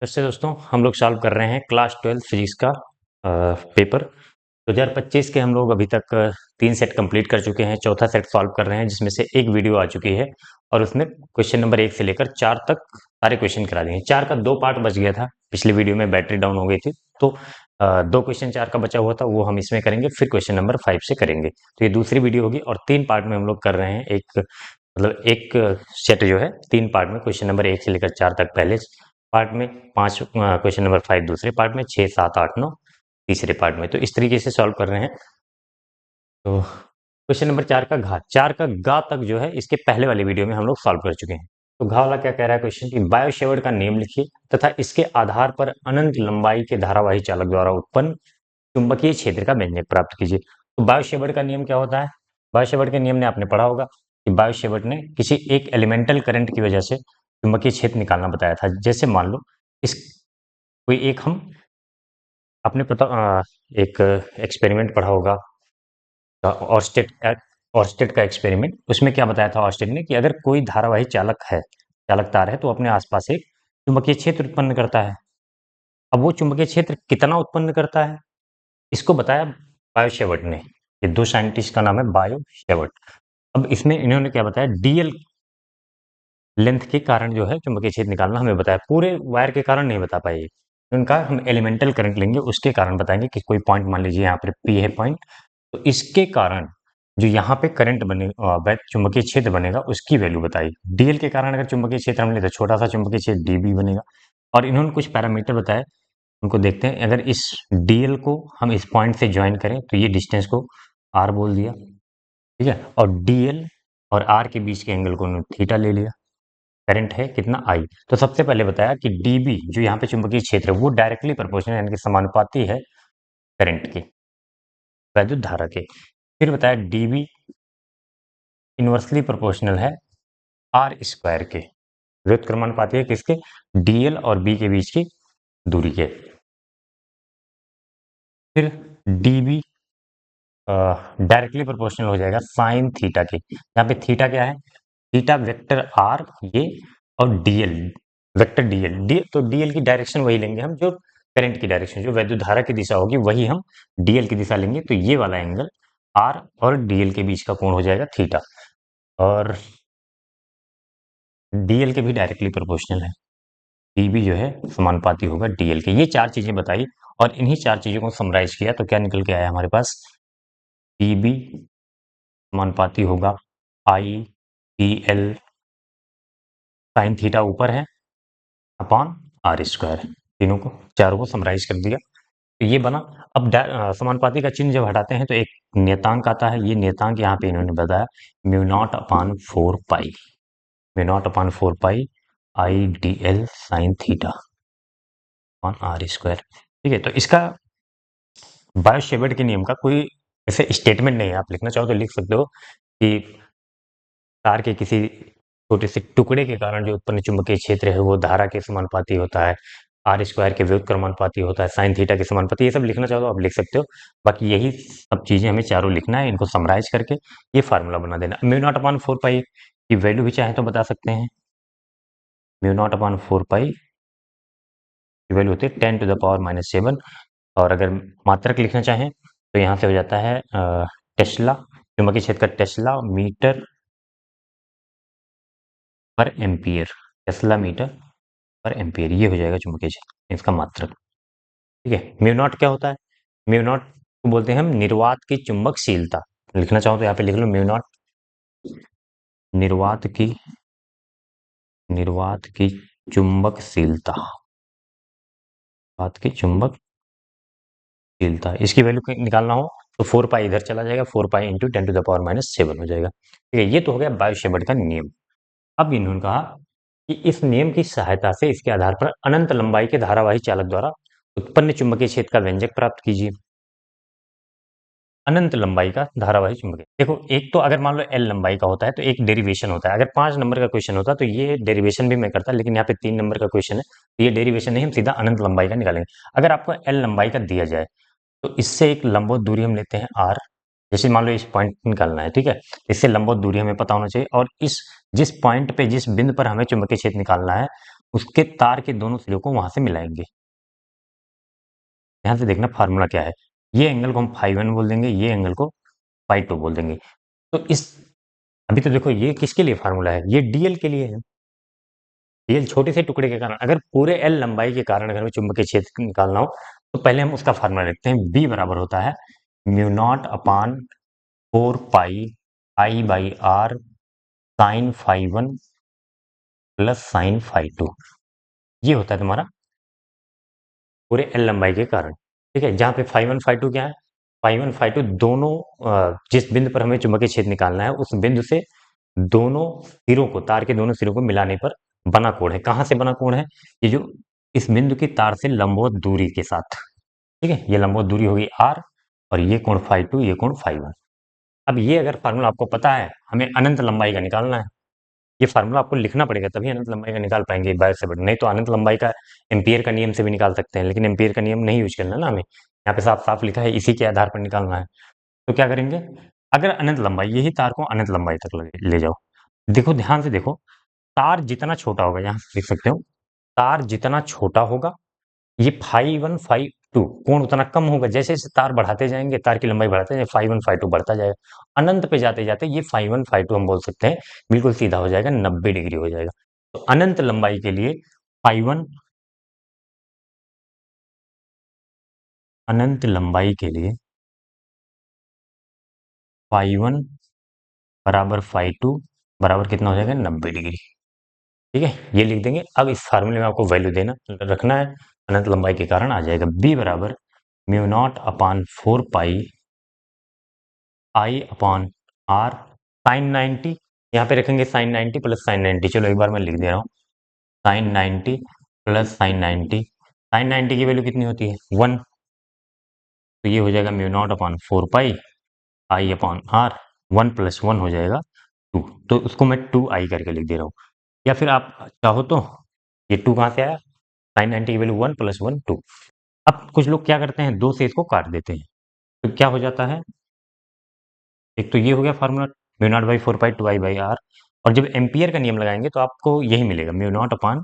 फिर से दोस्तों हम लोग सॉल्व कर रहे हैं क्लास 12 फिजिक्स का पेपर 2025 के। हम लोग अभी तक 3 सेट कंप्लीट कर चुके हैं, चौथा सेट सॉल्व कर रहे हैं जिसमें से एक वीडियो आ चुकी है और उसमें क्वेश्चन नंबर 1 से लेकर 4 तक सारे क्वेश्चन करा दिए हैं। 4 का 2 पार्ट बच गया था, पिछली वीडियो में बैटरी डाउन हो गई थी तो 2 क्वेश्चन 4 का बचा हुआ था वो हम इसमें करेंगे, फिर क्वेश्चन नंबर 5 से करेंगे। तो ये दूसरी वीडियो होगी और 3 पार्ट में हम लोग कर रहे हैं। एक सेट जो है 3 पार्ट में, क्वेश्चन नंबर 1 से लेकर 4 तक पहले पार्ट में, 5 क्वेश्चन नंबर 5 दूसरे पार्ट में, 6 7 8 9 तीसरे पार्ट में। तो इस तरीके से सॉल्व कर रहे हैं। तो क्वेश्चन नंबर 4 का घात, 4 का गा तक जो है इसके पहले वाली वीडियो में हम लोग सॉल्व कर चुके हैं। तो घा वाला क्या कह रहा है क्वेश्चन की बायो सेवर्ट का नियम लिखिए तथा इसके आधार पर अनंत लंबाई के धारावाही चालक द्वारा उत्पन्न चुंबकीय क्षेत्र का व्यंजक प्राप्त कीजिए। तो बायो सेवर्ट का नियम क्या होता है? बायो सेवर्ट के नियम ने आपने पढ़ा होगा कि बायो सेवर्ट ने किसी एक एलिमेंटल करंट की वजह से चुंबकीय क्षेत्र निकालना बताया था। जैसे मान लो इस कोई एक हम आपने पता एक एक्सपेरिमेंट पढ़ा होगा, ऑर्स्टेड का एक्सपेरिमेंट। उसमें क्या बताया था ऑर्स्टेड ने कि अगर कोई धारावाही चालक तार है तो अपने आसपास एक चुंबकीय क्षेत्र उत्पन्न करता है। अब वो चुंबकीय क्षेत्र कितना उत्पन्न करता है इसको बताया बायो सेवर्ट ने। ये 2 साइंटिस्ट का नाम है बायो सेवर्ट। अब इसमें इन्होंने क्या बताया, डीएल लेंथ के कारण जो है चुंबकीय क्षेत्र निकालना हमें बताया, पूरे वायर के कारण नहीं बता पाए। उनका हम एलिमेंटल करंट लेंगे उसके कारण बताएंगे कि कोई पॉइंट मान लीजिए यहाँ पर पी है पॉइंट, तो इसके कारण जो यहाँ पे करंट बने चुंबकीय क्षेत्र बनेगा उसकी वैल्यू बताई। डीएल के कारण अगर चुंबकीय क्षेत्र हम ले तो छोटा सा चुंबकीय क्षेत्र डीबी बनेगा। और इन्होंने कुछ पैरामीटर बताए, उनको देखते हैं। अगर इस डीएल को हम इस पॉइंट से ज्वाइन करें तो ये डिस्टेंस को आर बोल दिया, ठीक है। और डीएल और आर के बीच के एंगल को उन्होंने थीटा ले लिया। करंट है कितना आई। तो सबसे पहले बताया कि डीबी जो यहाँ पे चुंबकीय क्षेत्र है वो डायरेक्टली प्रोपोर्शनल यानी कि समानुपाती है करंट के, वैद्युत धारा के। फिर बताया डीबी इनवर्सली प्रोपोर्शनल है आर स्क्वायर के, व्युत्क्रमानुपाती है किसके, डीएल और बी के बीच की दूरी के। फिर डीबी डायरेक्टली प्रोपोर्शनल हो जाएगा साइन थीटा के। यहाँ पे थीटा क्या है, थीटा वेक्टर आर ये, और डीएल वेक्टर डीएल तो डीएल की डायरेक्शन वही लेंगे हम जो करंट की डायरेक्शन, जो वैद्युत धारा की दिशा होगी वही हम डीएल की दिशा लेंगे। तो ये वाला एंगल आर और डीएल के बीच का कोण हो जाएगा थीटा, और डीएल के भी डायरेक्टली प्रोपोर्शनल है, डीबी जो है समानुपाती होगा डीएल के। ये 4 चीजें बताई और इन्हीं 4 चीजों को समराइज किया तो क्या निकल के आया हमारे पास, डीबी समानुपाती होगा आई डी एल साइन थीटा ऊपर है अपॉन आर स्क्वायर। तीनों को चारों को समराइज कर दिया तो ये बना। अब समानुपाती का चिन्ह जब हटाते हैं तो एक नियतांक आता है। ये नियतांक यहाँ पे इन्होंने बताया mu naught upon 4 pi, mu naught upon 4 pi I D L sine theta upon R square, ठीक है। तो इसका बायो सेवर्ट के नियम का कोई ऐसे स्टेटमेंट नहीं है, आप लिखना चाहो तो लिख सकते हो कि तार के किसी छोटे से टुकड़े के कारण जो उत्पन्न चुंबकीय क्षेत्र है वो धारा के समानुपाती होता है, आर स्क्वायर के व्युत्क्रमानुपाती होता है, साइन थीटा के समानुपाती। ये सब लिखना चाहो तो आप लिख सकते हो। बाकी यही सब चीजें हमें चारों लिखना है, इनको समराइज करके ये फार्मूला बना देना। म्यू नॉट अपॉन 4 पाई की वैल्यू भी चाहे तो बता सकते हैं। म्यू नॉट अपॉन 4 पाई की वैल्यू होती है 10⁻⁻⁷। और अगर मात्रक लिखना चाहें तो यहाँ से हो जाता है टेस्ला, चुंबकीय क्षेत्र का टेस्ला मीटर पर एम्पियर, टेस्ला मीटर पर एम्पियर, ये हो जाएगा चुंबकीय क्षेत्र इसका मात्रक, ठीक है। म्यू नॉट क्या होता है, म्यू नॉट को बोलते हैं हम निर्वात की चुंबकशीलता। लिखना चाहो तो यहाँ पे लिख लो म्यू नॉट निर्वात की चुंबकशीलता, निर्वात की चुंबकशीलता। इसकी वैल्यू निकालना हो तो 4 पाई इधर चला जाएगा, 4 पाई इंटू 10⁻⁻⁷ हो जाएगा, ठीक है। ये तो हो गया बायो सेवर्ट का नियम। अब इन्होंने कहा कि इस नियम की सहायता से इसके आधार पर अनंत लंबाई के धारावाही चालक द्वारा उत्पन्न चुंबकीय क्षेत्र का व्यंजक प्राप्त कीजिए। अनंत लंबाई का धारावाही चुंबकीय, देखो एक तो अगर मान लो एल लंबाई का होता है तो एक डेरिवेशन होता है। अगर 5 नंबर का क्वेश्चन होता तो ये डेरिवेशन भी मैं करता, लेकिन यहाँ पे 3 नंबर का क्वेश्चन है तो ये डेरिवेशन नहीं, हम सीधा अनंत लंबाई का निकालेंगे। अगर आपको एल लंबाई का दिया जाए तो इससे एक लंबवत दूरी हम लेते हैं आर। जैसे मान लो इस पॉइंट निकालना है, ठीक है, इससे लंबवत दूरी हमें पता होना चाहिए। और इस जिस पॉइंट पे जिस बिंदु पर हमें चुंबकीय क्षेत्र निकालना है उसके तार के दोनों सिरों को वहां से मिलाएंगे। ध्यान से देखना फार्मूला क्या है। ये एंगल को हम फाई 1 बोल देंगे, ये एंगल को फाई 2 बोल देंगे। तो इस अभी तो देखो ये किसके लिए फार्मूला है, ये डीएल के लिए है। डीएल छोटे से टुकड़े के कारण, अगर पूरे एल लंबाई के कारण अगर हमें चुंबकीय क्षेत्र निकालना हो तो पहले हम उसका फार्मूला लिखते हैं। बी बराबर होता है mu naught upon 4 pi I by R sine phi 1 plus sine phi 2। ये होता है तुम्हारा पूरे एल लंबाई के कारण। ठीक है, जहाँ पे फाई 1 फाई 2 क्या है, फाई 1 फाई 2 दोनों जिस बिंदु पर हमें चुंबकीय क्षेत्र निकालना है उस बिंदु से दोनों सिरों को, तार के दोनों सिरों को मिलाने पर बना कोण है। कहाँ से बना कोण है, ये जो इस बिंदु की तार से लंबवत दूरी के साथ। ठीक है, ये लंबवत दूरी होगी आर और ये कोण फाई 2, ये कोण फाई 1। अब ये अगर फार्मूला आपको पता है, हमें अनंत लंबाई का निकालना है, ये फार्मूला आपको लिखना पड़ेगा तभी अनंत लंबाई का निकाल पाएंगे बाहर से बट नहीं तो अनंत लंबाई का एम्पियर का नियम से भी निकाल सकते हैं, लेकिन एम्पियर का नियम नहीं यूज करना ना हमें। यहाँ पे साफ साफ लिखा है इसी के आधार पर निकालना है। तो क्या करेंगे, अगर अनंत लंबाई, यही तार को अनंत लंबाई तक ले जाओ। देखो ध्यान से देखो, तार जितना छोटा होगा, यहाँ लिख सकते हो, तार जितना छोटा होगा ये फाई 1 फाई 2 कोण उतना कम होगा। जैसे जैसे तार बढ़ाते जाएंगे, तार की लंबाई बढ़ाते जाएंगे, फाई 1 फाई 2 बढ़ता जाएगा। अनंत पे जाते जाते ये फाई 1 फाई 2 हम बोल सकते हैं बिल्कुल सीधा हो जाएगा, 90 डिग्री हो जाएगा। तो अनंत लंबाई के लिए फाई 1, अनंत लंबाई के लिए फाई 1 बराबर फाई 2 बराबर कितना हो जाएगा, 90 डिग्री। ठीक है, ये लिख देंगे। अब इस फार्मूले में आपको वैल्यू देना रखना है, अनंत लंबाई के कारण आ जाएगा बी बराबर mu naught upon 4 pi I upon R sine 90। यहाँ पे रखेंगे साइन 90 प्लस साइन 90। चलो एक बार मैं लिख दे रहा हूँ, साइन 90 प्लस साइन 90। साइन 90 की वैल्यू कितनी होती है, 1। तो ये हो जाएगा mu naught upon 4 pi I upon R, 1 plus 1 हो जाएगा 2। तो उसको मैं 2 आई करके लिख दे रहा हूँ। या फिर आप चाहो तो ये 2 कहाँ से आया, साइन 90 की वैल्यू 1 प्लस 1 2। अब कुछ लोग क्या करते हैं, 2 से इसको काट देते हैं, तो क्या हो जाता है, एक तो ये हो गया formula mu naught by 4 pi 2 I by R. और जब एम्पियर का नियम लगाएंगे तो आपको यही मिलेगा, म्यू नॉट अपान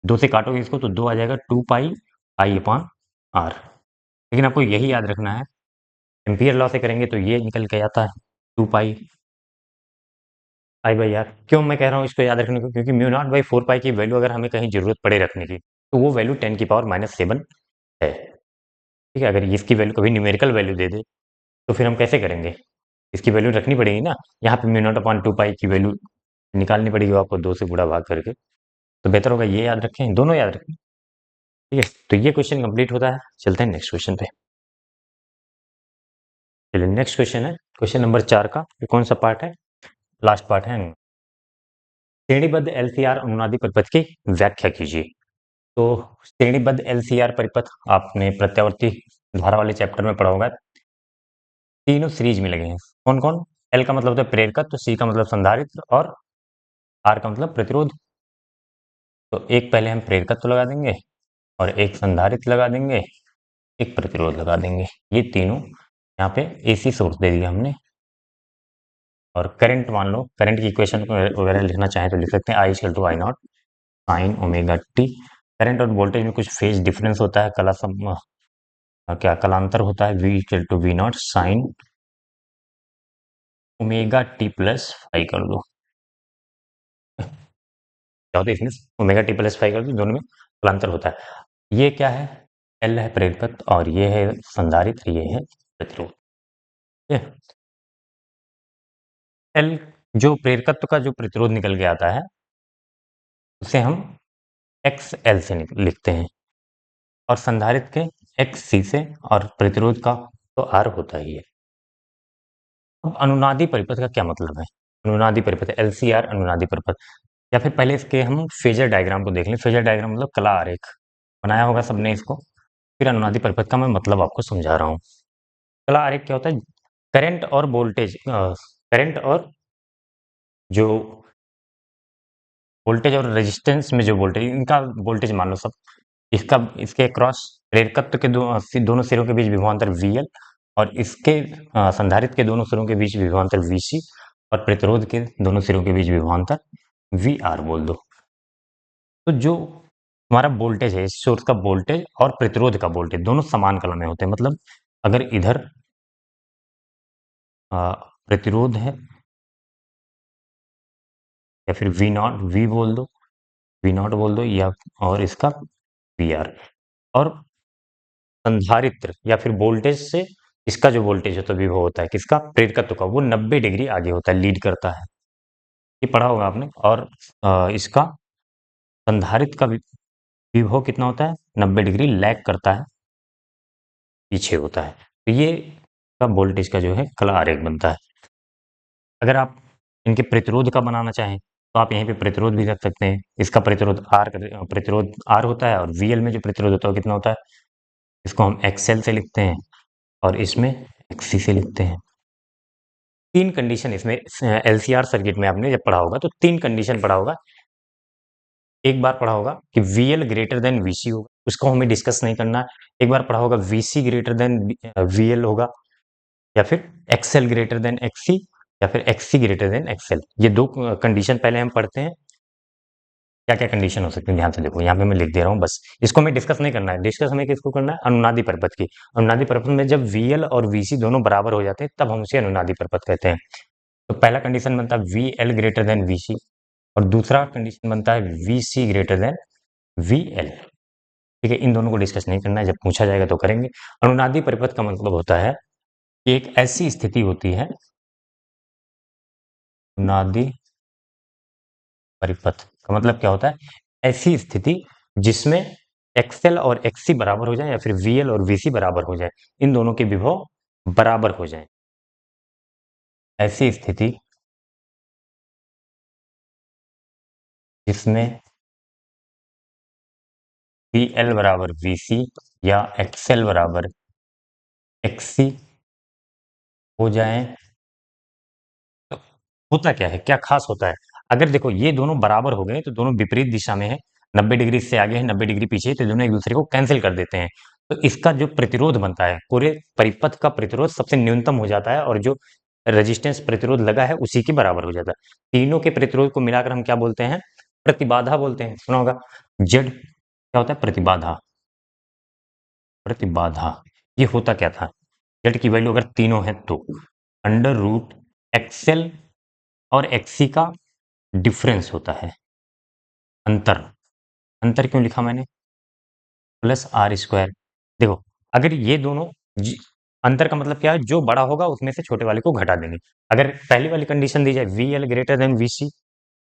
2 से काटोगे इसको तो 2 आ जाएगा 2 पाई आई अपान आर। लेकिन आपको यही याद रखना है, एम्पियर लॉ से करेंगे तो ये निकल के आता है 2 पाई आई बाई आर। क्यों मैं कह रहा हूँ इसको याद रखने को, क्योंकि म्यू नॉट बाई 4 पाई की वैल्यू अगर हमें कहीं जरूरत पड़े रखने की तो वो वैल्यू 10 की पावर -7 है। ठीक है, अगर इसकी वैल्यू कभी न्यूमेरिकल वैल्यू दे दे तो फिर हम कैसे करेंगे, इसकी वैल्यू रखनी पड़ेगी ना। यहाँ पे म्यू नॉट अपॉन 2 पाई की वैल्यू निकालनी पड़ेगी आपको 2 से गुणा भाग करके। तो बेहतर होगा ये याद रखें, दोनों याद रखें। ठीक है, तो ये क्वेश्चन कंप्लीट होता है। चलते हैं नेक्स्ट क्वेश्चन पे। चलिए नेक्स्ट क्वेश्चन है क्वेश्चन नंबर 4 का। ये कौन सा पार्ट है, लास्ट पार्ट है। श्रेणीबद्ध एलसीआर अनुनादी परिपथ की व्याख्या कीजिए। तो श्रेणीबद्ध एलसीआर परिपथ आपने प्रत्यावर्ती धारा वाले चैप्टर में पढ़ा होगा। तीनों सीरीज में लगे हैं, कौन कौन, एल का मतलब होता है प्रेरकत्व, तो सी का मतलब संधारित्र और आर का मतलब प्रतिरोध। तो एक पहले हम प्रेरकत्व लगा देंगे और एक संधारित्र लगा देंगे, एक प्रतिरोध लगा देंगे। ये तीनों यहाँ पे एसी सोर्स दे दिया हमने। और करंट मान लो, करंट की इक्वेशन वगैरह लिखना चाहे तो लिख सकते हैं, I equal to I not sine omega T. Current और वोल्टेज में कुछ फेज डिफरेंस होता है, क्या कलांतर होता है, V equal to V naught sine omega T plus phi कर दो। क्या होता है इसमें, ओमेगा टी प्लस फाई कर दो, दोनों में कलांतर होता है। ये क्या है, एल है प्रेरकत्व और ये है संधारित्र, ये है प्रतिरोध। ठीक है, एल जो प्रेरकत्व का जो प्रतिरोध निकल के आता है उसे हम एक्स एल से लिखते हैं, और संधारित्र के एक्स सी से, और प्रतिरोध का तो आर होता ही है। अब अनुनादी परिपथ का क्या मतलब है, अनुनादी परिपथ एलसीआर अनुनादी परिपथ, या फिर पहले इसके हम फेजर डायग्राम को देख लें। फेजर डायग्राम मतलब कला आरेख, बनाया होगा सबने इसको, फिर अनुनादी परिपथ का मैं मतलब आपको समझा रहा हूँ। कला आरेख क्या होता है, करंट और वोल्टेज, करंट और जो वोल्टेज और रेजिस्टेंस में जो वोल्टेज, इनका वोल्टेज मान लो सब, इसका इसके क्रॉस प्रेरकत्व के दोनों सिरों के बीच विभवांतर VL, और इसके संधारित्र के दोनों सिरों के बीच विभवांतर VC, और प्रतिरोध के दोनों सिरों के बीच विभवांतर VR बोल दो। तो जो हमारा वोल्टेज है, इस सोर्स का वोल्टेज और प्रतिरोध का वोल्टेज दोनों समान क्रम में होते हैं। मतलब अगर इधर प्रतिरोध है या फिर वी नॉट, वी बोल दो, वी नॉट बोल दो, या और इसका वी आर, और संधारित्र या फिर वोल्टेज से इसका जो वोल्टेज होता है विभव होता है किसका, प्रेरकत्व का, वो 90 डिग्री आगे होता है, लीड करता है। ये पढ़ा होगा आपने। और इसका संधारित्र का विभव कितना होता है, 90 डिग्री लैग करता है, पीछे होता है। तो ये का वोल्टेज का जो है कला आरेख बनता है। अगर आप इनके प्रतिरोध का बनाना चाहें तो आप यहीं पे प्रतिरोध भी रख सकते हैं। इसका प्रतिरोध आर, प्रतिरोध आर होता है, और वीएल में जो प्रतिरोध होता है वो कितना होता है, इसको हम एक्सएल से लिखते हैं और इसमें एक्सी से लिखते हैं। तीन कंडीशन इसमें एलसीआर सर्किट में आपने जब पढ़ा होगा तो तीन कंडीशन पढ़ा होगा। एक बार पढ़ा होगा कि वीएल ग्रेटर देन वीसी होगा, उसको हमें डिस्कस नहीं करना है। एक बार पढ़ा होगा वीसी ग्रेटर देन वीएल होगा, या फिर एक्सएल ग्रेटर देन एक्सी, या फिर एक्सी ग्रेटर देन एक्सएल। ये दो कंडीशन पहले हम पढ़ते हैं। क्या क्या कंडीशन हो सकती है ध्यान से देखो, यहाँ पे मैं लिख दे रहा हूँ, बस इसको हमें डिस्कस नहीं करना है। डिस्कस हमें किसको करना है, अनुनादी परपथ की। अनुनादी परपथ में जब वीएल और वीसी दोनों बराबर हो जाते हैं तब हम उसे अनुनादी परपथ कहते हैं। तो पहला कंडीशन बनता है वीएल ग्रेटर देन वीसी, और दूसरा कंडीशन बनता है वीसी ग्रेटर देन वीएल। ठीक है, इन दोनों को डिस्कस नहीं करना है, जब पूछा जाएगा तो करेंगे। अनुनादी परिपथ का मतलब होता है कि एक ऐसी स्थिति होती है, अनुनादी परिपथ का मतलब क्या होता है, ऐसी स्थिति जिसमें एक्सएल और एक्सी बराबर हो जाए, या फिर वीएल और वीसी बराबर हो जाए, इन दोनों के विभव बराबर हो जाए। ऐसी स्थिति जिसमें वीएल बराबर वीसी या एक्सएल बराबर एक्सी हो जाए, तो होता क्या है, क्या खास होता है। अगर देखो ये दोनों बराबर हो गए तो दोनों विपरीत दिशा में है, 90 डिग्री से आगे है, 90 डिग्री पीछे है, तो दोनों एक दूसरे को कैंसिल कर देते हैं। तो इसका जो प्रतिरोध बनता है, पूरे परिपथ का प्रतिरोध सबसे न्यूनतम हो जाता है, और जो रेजिस्टेंस प्रतिरोध लगा है उसी के बराबर हो जाता है। तीनों के प्रतिरोध को मिलाकर हम क्या बोलते हैं, प्रतिबाधा बोलते हैं। सुना होगा जेड क्या होता है, प्रतिबाधा। प्रतिबाधा ये होता क्या था, जेड की वैल्यू अगर तीनों है तो अंडर रूट एक्सएल और एक्सी का डिफरेंस होता है, अंतर। अंतर क्यों लिखा मैंने, प्लस आर स्क्वायर। देखो अगर ये दोनों अंतर का मतलब क्या है, जो बड़ा होगा उसमें से छोटे वाले को घटा देंगे। अगर पहली वाली कंडीशन दी जाए V L greater than V C,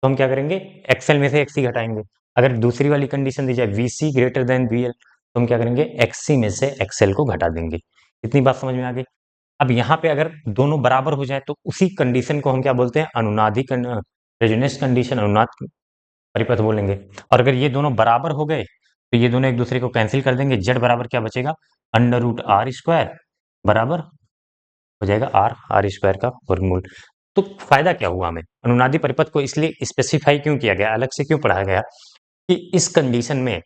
तो हम क्या करेंगे, एक्सएल में से एक्सी घटाएंगे। अगर दूसरी वाली कंडीशन दी जाए V C greater than V L, तो हम क्या करेंगे, एक्सी में से एक्सएल को घटा देंगे। इतनी बात समझ में आ गई। अब यहाँ पे अगर दोनों बराबर हो जाए तो उसी कंडीशन को हम क्या बोलते हैं, अनुनादी रेजोनेंस कंडीशन, अनुनाद परिपथ बोलेंगे। और अगर ये दोनों बराबर हो गए तो ये दोनों एक दूसरे को कैंसिल कर देंगे, जेड बराबर क्या बचेगा, अंडर रूट आर स्क्वायर बराबर हो जाएगा आर, आर स्क्वायर का वर्गमूल। तो फायदा क्या हुआ हमें, अनुनादी परिपथ को इसलिए स्पेसिफाई क्यों किया गया, अलग से क्यों पढ़ाया गया, कि इस कंडीशन में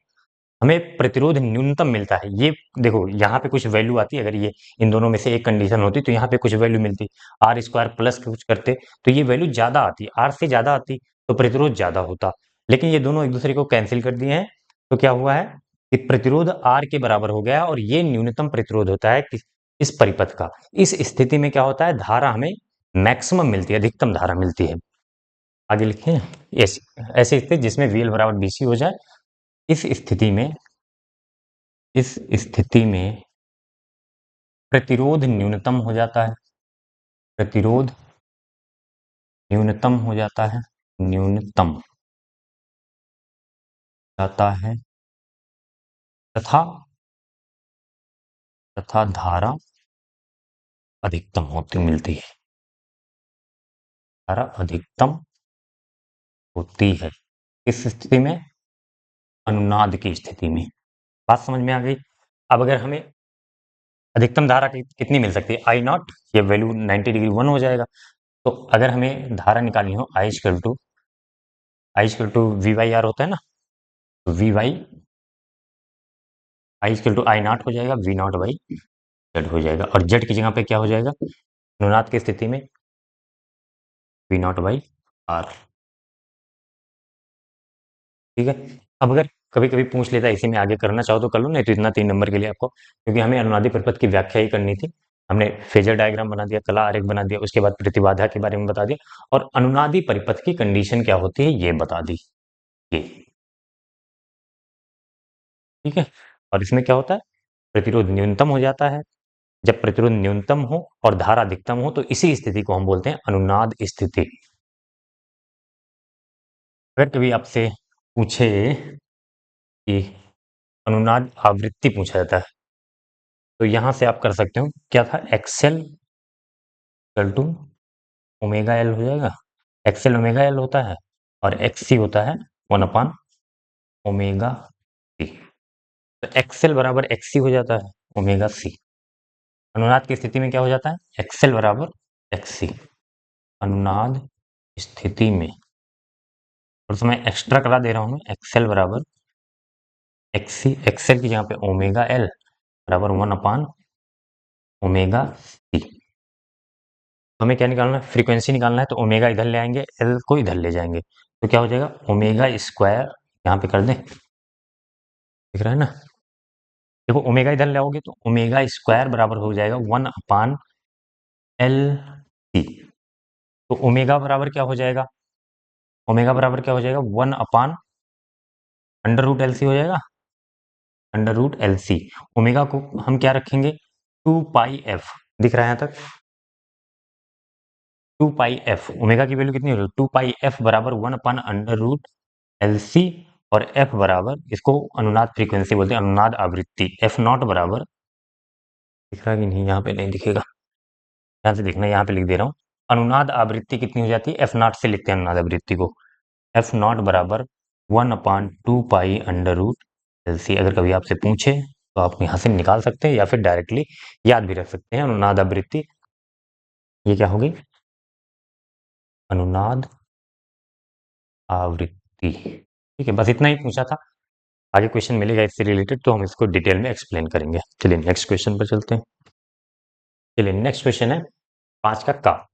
हमें प्रतिरोध न्यूनतम मिलता है। ये देखो यहाँ पे कुछ वैल्यू आती, अगर ये इन दोनों में से एक कंडीशन होती तो यहाँ पे कुछ वैल्यू मिलती, आर स्क्वायर प्लस कुछ करते तो ये वैल्यू ज्यादा आती, आर से ज्यादा आती तो प्रतिरोध ज्यादा होता। लेकिन ये दोनों एक दूसरे को कैंसिल कर दिए हैं, तो क्या हुआ है कि प्रतिरोध आर के बराबर हो गया, और ये न्यूनतम प्रतिरोध होता है इस परिपथ का। इस स्थिति में क्या होता है, धारा हमें मैक्सिमम मिलती है, अधिकतम धारा मिलती है। आगे लिखें, ऐसी स्थिति जिसमें वीएल बराबर बीसी हो जाए, इस स्थिति में, इस स्थिति में प्रतिरोध न्यूनतम हो जाता है, प्रतिरोध न्यूनतम हो जाता है, न्यूनतम जाता है, तथा तथा धारा अधिकतम होती मिलती है, धारा अधिकतम होती है। इस स्थिति में, अनुनाद की स्थिति में, बात समझ में आ गई। अब अगर हमें अधिकतम धारा कितनी मिल सकती है, आई नॉट, ये वैल्यू 90 डिग्री 1 हो जाएगा। तो अगर हमें धारा निकालनी हो, I equal to V Y R होता है ना, तो V Y I equal to I not हो जाएगा, वी नॉट बाई जेड हो जाएगा, और जेड की जगह पे क्या हो जाएगा, अनुनाद की स्थिति में वी नॉट बाई आर। ठीक है, अब अगर कभी कभी पूछ लेता है, इसी में आगे करना चाहो तो कर लो, नहीं तो इतना 3 नंबर के लिए आपको, क्योंकि हमें अनुनादी परिपथ की व्याख्या ही करनी थी। हमने फेजर डायग्राम बना दिया, कला आरेख बना दिया, उसके बाद प्रतिबाधा के बारे में बता दिया, और अनुनादी परिपथ की कंडीशन क्या होती है ये बता दी। ये ठीक है। और इसमें क्या होता है, प्रतिरोध न्यूनतम हो जाता है। जब प्रतिरोध न्यूनतम हो और धारा अधिकतम हो तो इसी स्थिति को हम बोलते हैं अनुनाद स्थिति। अगर कभी आपसे पूछे कि अनुनाद आवृत्ति पूछा जाता है, तो यहां से आप कर सकते हो, क्या था, XL equal to omega L हो जाएगा। एक्सएल ओमेगा एल होता है और एक्ससी होता है 1 ओमेगा सी। तो एक्सएल बराबर एक्ससी हो जाता है ओमेगा सी। अनुनाद की स्थिति में क्या हो जाता है, एक्सएल बराबर एक्ससी। अनुनाद स्थिति में, और समय एक्स्ट्रा करा दे रहा हूं मैं, एक्सएल बराबर एक्ससी, एक्सएल की जगह पे ओमेगा एल बराबर 1 ओमेगा सी। तो हमें क्या निकालना है, फ्रीक्वेंसी निकालना है, तो ओमेगा इधर ले आएंगे, एल को इधर ले जाएंगे, तो क्या हो जाएगा, ओमेगा स्क्वायर यहाँ पे कर दें, दिख रहा है ना। देखो ओमेगा इधर ले आओगे तो ओमेगा स्क्वायर बराबर हो जाएगा 1/L सी। तो ओमेगा बराबर क्या हो जाएगा, ओमेगा बराबर क्या हो जाएगा, 1/√LC हो जाएगा, √LC। ओमेगा को हम क्या रखेंगे, 2πf, दिख रहा है यहाँ तक, 2πf। ओमेगा की वैल्यू कितनी हो रही है, 2πf बराबर 1/√LC, और f बराबर, इसको अनुनाद फ्रीक्वेंसी बोलते हैं, अनुनाद आवृत्ति, f नॉट बराबर, दिख रहा है कि नहीं, यहाँ पे नहीं दिखेगा, यहाँ से देखना, यहाँ पे लिख दे रहा हूँ। अनुनाद आवृत्ति कितनी हो जाती है, f नॉट से लिखते हैं अनुनाद आवृत्ति को, f नॉट बराबर 1/2π√LC। अगर कभी आपसे पूछे तो आप यहाँ से निकाल सकते हैं, या फिर डायरेक्टली याद भी रख सकते हैं। अनुनाद आवृत्ति ये क्या होगी, अनुनाद आवृत्ति। ठीक है, बस इतना ही पूछा था। आगे क्वेश्चन मिलेगा इससे रिलेटेड, तो हम इसको डिटेल में एक्सप्लेन करेंगे। चलिए नेक्स्ट क्वेश्चन पर चलते हैं। चलिए नेक्स्ट क्वेश्चन है 5 का।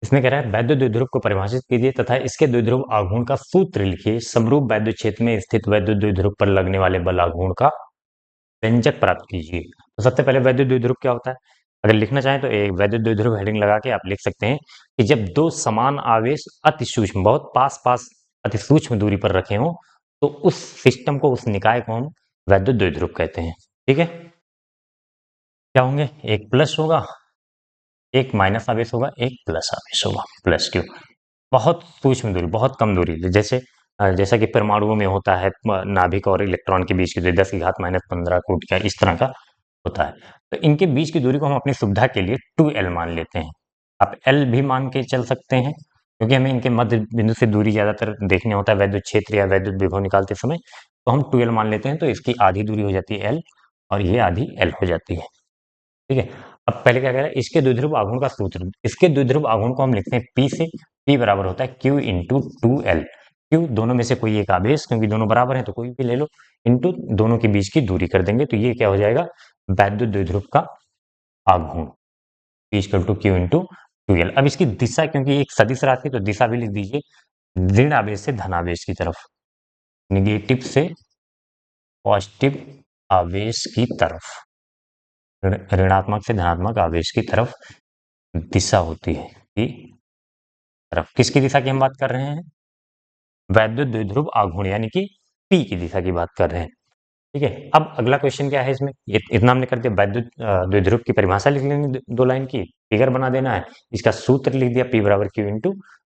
इसमें कह रहा है वैद्युत द्विध्रुव को परिभाषित कीजिए तथा इसके द्विध्रुव आघूर्ण का सूत्र लिखिए। समरूप वैद्युत क्षेत्र में स्थित वैद्युत द्विध्रुव पर लगने वाले बल आघूर्ण का व्यंजक प्राप्त कीजिए। तो सबसे पहले वैद्युत द्विध्रुव क्या होता है, अगर लिखना चाहें तो एक वैद्युत द्विध्रुव हेडिंग लगा के आप लिख सकते हैं कि जब दो समान आवेश अति सूक्ष्म, बहुत पास पास अति सूक्ष्म दूरी पर रखे हों, तो उस सिस्टम को, उस निकाय को हम वैद्युत द्विध्रुव कहते हैं। ठीक है, क्या होंगे, एक प्लस होगा, एक माइनस आवेश होगा, एक प्लस आवेश होगा। प्लस क्यों, बहुत सूक्ष्म दूरी, बहुत कम दूरी, जैसे जैसा कि परमाणुओं में होता है, नाभिक और इलेक्ट्रॉन के बीच की दूरी 10⁻⁻15 कोटि, इस तरह का होता है। तो इनके बीच की दूरी को हम अपनी सुविधा के लिए 2L मान लेते हैं। आप L भी मान के चल सकते हैं, क्योंकि हमें इनके मध्य बिंदु से दूरी ज्यादातर देखने होता है वैद्युत क्षेत्र या वैद्युत विभव निकालते समय, तो हम 2L मान लेते हैं। तो इसकी आधी दूरी हो जाती है L, और ये आधी L हो जाती है। ठीक है, अब पहले क्या कह रहा है, इसके द्विध्रुव आघूर्ण का सूत्र। इसके द्विध्रुव आघूर्ण को हम लिखते हैं P से, P बराबर होता है Q इंटू 2L। Q दोनों में से कोई एक आवेश, क्योंकि दोनों बराबर हैं तो कोई भी ले लो, इंटू दोनों के बीच की दूरी कर देंगे, तो ये क्या हो जाएगा, वैद्युत द्विध्रुव का आघूर्ण, P equal to Q into 2L। अब इसकी दिशा, क्योंकि एक सदिश राशि, तो दिशा भी लिख दीजिए, ऋण आवेश से धनावेश की तरफ, निगेटिव से पॉजिटिव आवेश की तरफ, ऋणात्मक से धनात्मक आवेश की तरफ दिशा होती है, की तरफ। किसकी दिशा की हम बात कर रहे हैं, वैद्युत द्विध्रुव आघूर्ण, यानी कि P की दिशा की बात कर रहे हैं। ठीक है, अब अगला क्वेश्चन क्या है, इसमें इतना हमने कर दिया, वैद्युत द्विध्रुव की परिभाषा लिख लेंगे 2 लाइन की, फिगर बना देना है, इसका सूत्र लिख दिया, P बराबर Q इंटू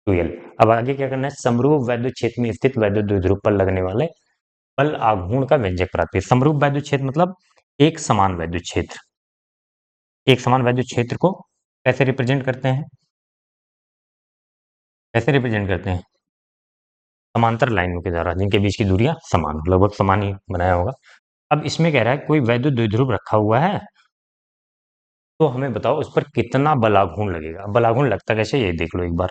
2L। अब आगे क्या करना है, समरूप वैद्युत क्षेत्र में स्थित वैद्युत द्विध्रुव पर लगने वाले बल आघूर्ण का व्यंजक प्राप्त। समरूप वैद्युत क्षेत्र मतलब एक समान वैद्युत क्षेत्र। एक समान वैद्युत क्षेत्र को कैसे रिप्रेजेंट करते हैं, कैसे रिप्रेजेंट करते हैं, समांतर लाइनों के द्वारा, जिनके बीच की दूरियां समान, लगभग समान ही बनाया होगा। अब इसमें कह रहा है कोई वैद्युत द्विध्रुव रखा हुआ है, तो हमें बताओ उस पर कितना बलाघूर्ण लगेगा। बलाघूर्ण लगता कैसे, ये देख लो एक बार।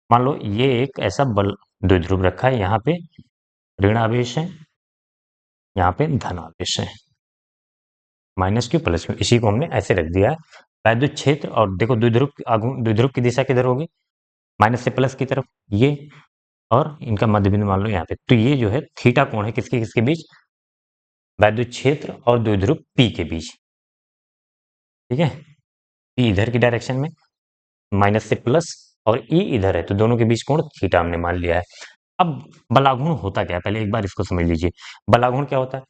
मान लो ये एक ऐसा बल द्विध्रुव रखा है, यहाँ पे ऋण आवेश है, यहाँ पे धन आवेश है, माइनस क्यू प्लस क्यू, इसी को हमने ऐसे रख दिया है वैद्युत क्षेत्र। और देखो द्विध्रुव आघूर्ण, द्विध्रुव की दिशा किधर होगी, माइनस से प्लस की तरफ। ये और इनका मध्य बिंदु मान लो यहाँ पे। तो ये जो है थीटा कोण है किसके किसके बीच? वैद्युत क्षेत्र और द्विध्रुव P के बीच। ठीक है, P इधर की डायरेक्शन में माइनस से प्लस और E इधर है, तो दोनों के बीच कोण थीटा हमने मान लिया है। अब बलाघूर्ण होता क्या है, पहले एक बार इसको समझ लीजिए। बलाघूर्ण क्या होता है?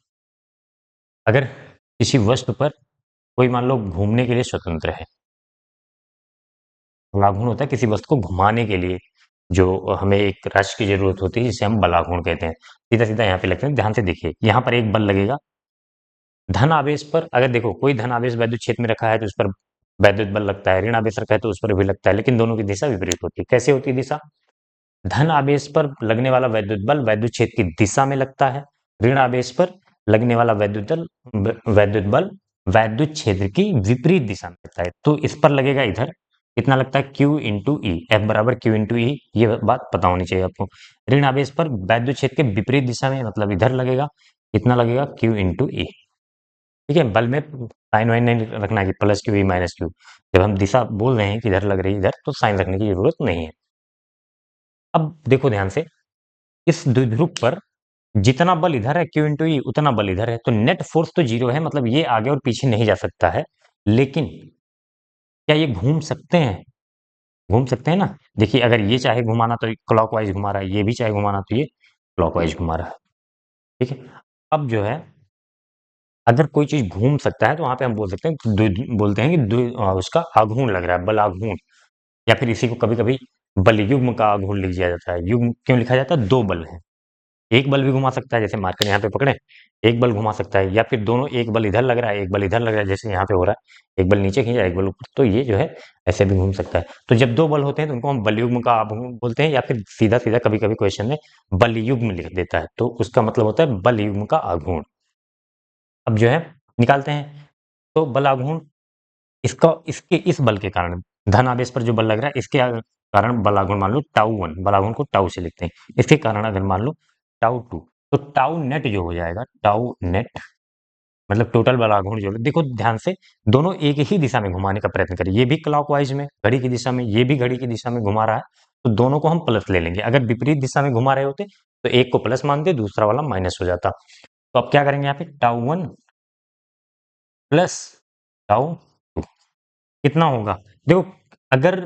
अगर किसी वस्तु पर कोई मान लो घूमने के लिए स्वतंत्र है, बलाघूर्ण होता है किसी वस्तु को घुमाने के लिए जो हमें एक राशि की जरूरत होती है, जिसे हम बलाघूर्ण कहते हैं। सीधा सीधा यहाँ पे लगते हैं, ध्यान से देखिए, यहाँ पर एक बल लगेगा धन आवेश पर। अगर देखो कोई धन आवेश वैद्युत क्षेत्र में रखा है तो उस पर वैद्युत बल लगता है, ऋण आवेश रखा है तो उस पर भी लगता है, लेकिन दोनों की दिशा विपरीत होती है। कैसे होती है दिशा? धन आवेश पर लगने वाला वैद्युत बल वैद्युत क्षेत्र की दिशा में लगता है, ऋण आवेश पर लगने वाला वैद्युत बल वैद्युत क्षेत्र की विपरीत दिशा में लगता है। तो इस पर लगेगा इधर कितना लगता है? Q इंटू ई, एफ बराबर Q इंटू ई, ये बात पता होनी चाहिए आपको। ऋण आवेश पर वैद्युत क्षेत्र के विपरीत दिशा में मतलब इधर लगेगा, कितना लगेगा? Q इंटू ई। ठीक है, बल में साइन वाइन नहीं रखना कि plus Q E minus Q. जब हम दिशा बोल रहे हैं कि इधर लग रही है इधर, तो साइन रखने की जरूरत नहीं है। अब देखो ध्यान से, इस द्विध्रुव पर जितना बल इधर है Q इंटू ई, उतना बल इधर है, तो नेट फोर्स तो जीरो है, मतलब ये आगे और पीछे नहीं जा सकता है। लेकिन क्या ये घूम सकते हैं? घूम सकते हैं ना। देखिए अगर ये चाहे घुमाना तो क्लॉकवाइज घुमा रहा है, ये भी चाहे घुमाना तो ये क्लॉकवाइज घुमा रहा है। ठीक है, अब जो है अगर कोई चीज घूम सकता है तो वहां पे हम बोल सकते हैं बोलते हैं कि उसका आघूर्ण लग रहा है, बल आघूर्ण। या फिर इसी को कभी कभी बल युग्म का आघूर्ण लिख दिया जाता है। युग्म क्यों लिखा जाता है? दो बल है, एक बल भी घुमा सकता है, जैसे मार्कर यहाँ पे पकड़े, एक बल घुमा सकता है, या फिर दोनों, एक बल इधर लग रहा है एक बल इधर लग रहा है, जैसे यहाँ पे हो रहा है, एक बल नीचे खींचा एक बल ऊपर, तो ये जो है ऐसे भी घूम सकता है। तो जब दो बल होते हैं तो उनको हम बल युग्म का आघूर्ण बोलते हैं, या फिर सीधा सीधा कभी कभी क्वेश्चन में बल युग्म लिख देता है, तो उसका मतलब होता है बल युग्म का आघूर्ण। अब जो है निकालते हैं, तो बल आघूर्ण इसका इसके इस बल के कारण धन आवेश पर जो बल लग रहा है इसके कारण बल आघूर्ण मान लो टाउ वन, बल आघूर्ण को टाउ से लिखते हैं। इसके कारण अगर मान लो टाउ टू, तो टाउ नेट जो हो जाएगा, टाउ नेट मतलब टोटल बल आघूर्ण जो, देखो ध्यान से, दोनों एक ही दिशा में घुमाने का प्रयत्न करें। ये भी क्लॉकवाइज में घड़ी की दिशा में, ये भी घड़ी की दिशा में घुमा रहा है, तो दोनों को हम प्लस ले लेंगे। अगर विपरीत दिशा में घुमा रहे होते तो एक को प्लस मानते, दूसरा वाला माइनस हो जाता। तो अब क्या करेंगे यहाँ पे? Tau one plus tau two कितना होगा? देखो अगर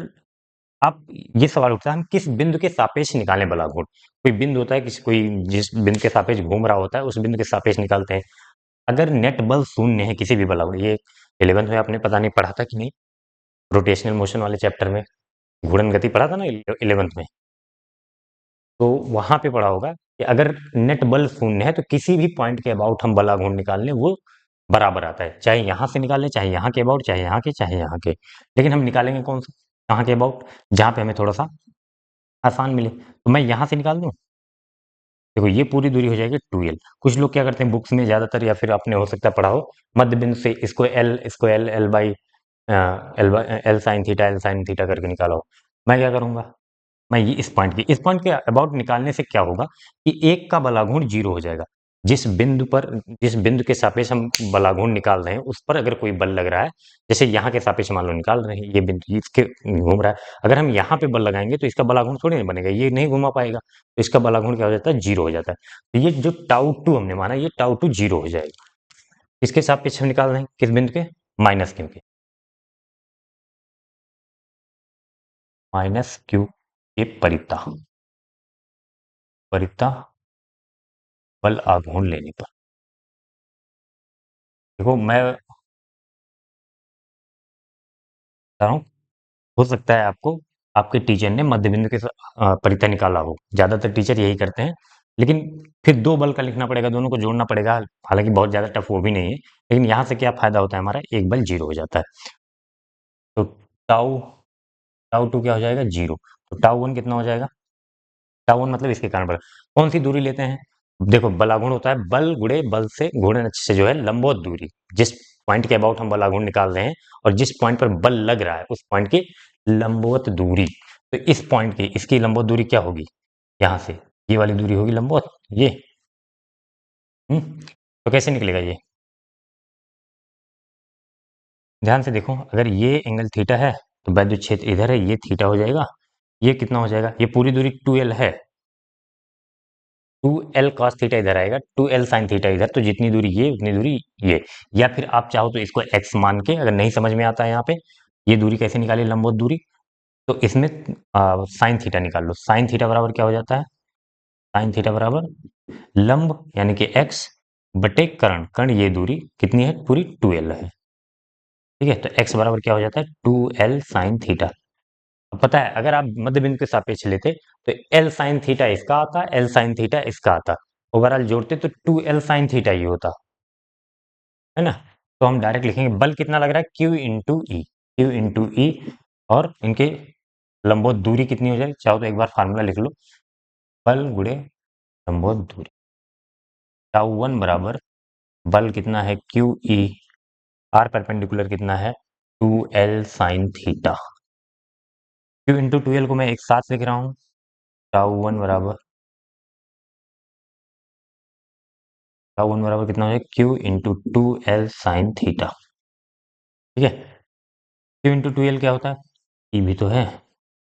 आप, ये सवाल उठता है हम किस बिंदु के सापेक्ष निकालें बल आघूर्ण। कोई बिंदु होता है, किसी कोई जिस बिंदु के सापेक्ष घूम रहा होता है उस बिंदु के सापेक्ष निकालते हैं। अगर नेट बल शून्य है किसी भी बल आघूर्ण, ये 11th में आपने पता नहीं पढ़ा था कि नहीं, रोटेशनल मोशन वाले चैप्टर में घूर्णन गति पढ़ा था ना 11th में, तो वहां पे पढ़ा होगा कि अगर नेट बल शून्य है तो किसी भी पॉइंट के अबाउट हम बल आघूर्ण निकाल लें वो बराबर आता है, चाहे यहां से निकाल लें, चाहे यहाँ के अबाउट, चाहे यहाँ के, चाहे यहाँ के। लेकिन हम निकालेंगे कौन सा? कहाँ के अबाउट? जहां पे हमें थोड़ा सा आसान मिले। तो मैं यहाँ से निकाल दूं, देखो ये पूरी दूरी हो जाएगी 2l। कुछ लोग क्या करते हैं बुक्स में ज्यादातर, या फिर आपने हो सकता है पढ़ा हो, मध्य बिंदु से इसको L by L sine theta, L sine theta करके निकालो। मैं क्या करूंगा, मैं ये इस पॉइंट के अबाउट निकालने से क्या होगा कि एक का बलाघूर्ण जीरो हो जाएगा। जिस बिंदु के सापेक्ष हम बलाघूर्ण निकाल रहे हैं उस पर अगर कोई बल लग रहा है, जैसे यहाँ के सापेक्ष मान लो निकाल रहे हैं, ये बिंदु इसके घूम रहा है, अगर हम यहाँ पे बल लगाएंगे तो इसका बलाघूर्ण थोड़ी नहीं बनेगा, ये नहीं घुमा पाएगा, तो इसका बलाघूर्ण क्या हो जाता है? जीरो हो जाता है। तो ये जो टाउ टू हमने माना, ये टाउ टू जीरो हो जाएगा। इसके सापेक्ष हम निकाल रहे हैं किस बिंदु के? माइनस क्यू के, माइनस क्यू के परिता परिता बल आघूर्ण लेने पर। देखो मैं बता रहा हूँ, हो सकता है आपको आपके टीचर ने मध्य बिंदु के परिता निकाला हो, ज्यादातर टीचर यही करते हैं। लेकिन फिर दो बल का लिखना पड़ेगा, दोनों को जोड़ना पड़ेगा, हालांकि बहुत ज्यादा टफ वो भी नहीं है। लेकिन यहाँ से क्या फायदा होता है हमारा? एक बल जीरो हो जाता है। तो टाउ टाउ टू क्या हो जाएगा? जीरो। तो टाउ वन कितना हो जाएगा? टाउ वन मतलब इसके कारण बल। कौन सी दूरी लेते हैं? देखो बलाघूर्ण होता है बल गुणे बल से गुणन से जो है लंबवत दूरी, जिस पॉइंट के अबाउट हम बलाघूर्ण निकाल रहे हैं और जिस पॉइंट पर बल लग रहा है उस पॉइंट की लंबवत दूरी। तो इस पॉइंट की इसकी लंबवत दूरी क्या होगी? यहाँ से ये वाली दूरी होगी लंबवत, ये। तो कैसे निकलेगा ये? ध्यान से देखो, अगर ये एंगल थीटा है तो वैद्युत क्षेत्र इधर है, ये थीटा हो जाएगा। ये कितना हो जाएगा? ये पूरी दूरी 2l है, 2l cos थीटा इधर आएगा, 2l sin थीटा इधर, तो जितनी दूरी ये उतनी दूरी ये। या फिर आप चाहो तो इसको x मान के, अगर नहीं समझ में आता है यहाँ पे ये दूरी कैसे निकाले लंबवत दूरी, तो इसमें साइन थीटा निकाल लो। साइन थीटा बराबर क्या हो जाता है, साइन थीटा बराबर लंब यानी कि x बटे कर्ण, कर्ण ये दूरी कितनी है पूरी 2l है, ठीक है। तो x बराबर क्या हो जाता है 2l sin थीटा। अब पता है अगर आप मध्य बिंदु के सापेक्ष लेते तो l sin थीटा इसका आता, l sin थीटा इसका आता, ओवरऑल जोड़ते तो 2l sin थीटा ये होता है ना। तो हम डायरेक्ट लिखेंगे बल कितना लग रहा है Q इंटू ई, Q इंटू ई, और इनके लंबवत दूरी कितनी हो जाएगी, चाहो तो एक बार फार्मूला लिख लो, बल गुणे लंबवत दूरी, टाउ वन बराबर बल कितना है क्यू ई, आर परपेंडिकुलर कितना है 2l sin theta. Q into two L को मैं एक साथ लिख रहा हूँ, टाउ वन बराबर कितना हो जाएगा Q into 2l sin theta, ठीक है। क्यू इंटू टू एल क्या होता है, ई भी तो है,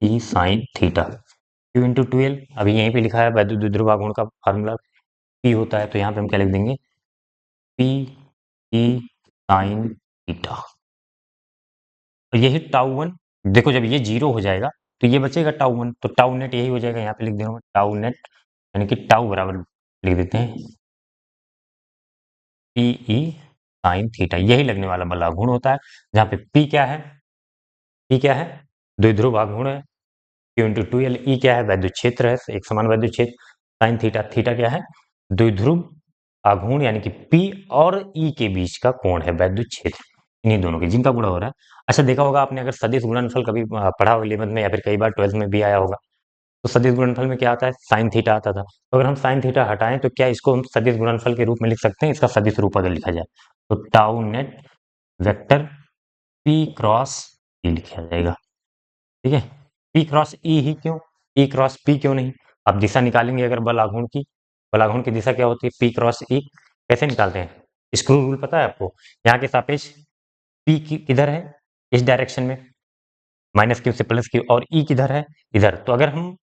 E sine theta. Q into two L अभी यहीं पे लिखा है, वैद्युत द्विध्रुव आघूर्ण का फार्मूला पी होता है, तो यहाँ पे हम क्या लिख देंगे पी ई साइन थीटा। और यही टाउ वन, देखो जब ये जीरो हो जाएगा तो ये बचेगा टाउ वन, तो टाउ नेट यही हो जाएगा, यहाँ पे लिख दे रहा हूँ टाउ नेट, यानी कि टाउ बराबर लिख देते हैं पी ई साइन थीटा, यही लगने वाला बल आघूर्ण होता है। जहाँ पे पी क्या है, पी क्या है द्विध्रुव आघूर्ण है, क्यू इंटू टू एल, ई क्या है वैद्युत क्षेत्र है, एक समान वैद्युत क्षेत्र, साइन थीटा, थीटा क्या है द्विध्रुव आघूर्ण यानी कि पी और ई के बीच का कोण है वैद्युत क्षेत्र, इन्हीं दोनों के जिनका गुणा हो रहा है। अच्छा देखा होगा आपने अगर सदिश गुणनफल कभी पढ़ा हो 11th में, या फिर कई बार 12th में भी आया होगा, तो सदिश गुणनफल में क्या आता है साइन थीटा आता था। तो अगर हम साइन थीटा हटाएं तो क्या इसको हम सदिश गुणनफल के रूप में लिख सकते हैं, इसका सदिश रूप अगर लिखा जाए तो tau net vector P cross E लिखा जाएगा, ठीक है। पी क्रॉस ई ही क्यों, ई क्रॉस पी क्यों नहीं, आप दिशा निकालेंगे अगर बल आघूर्ण की, बल आघूर्ण की दिशा क्या होती है पी क्रॉस ई, कैसे निकालते हैं, स्क्रू रूल पता है आपको, यहाँ के सापेक्ष पी किधर है इस डायरेक्शन में, माइनस क्यू से प्लस क्यू, और ई किधर है इधर, तो अगर हम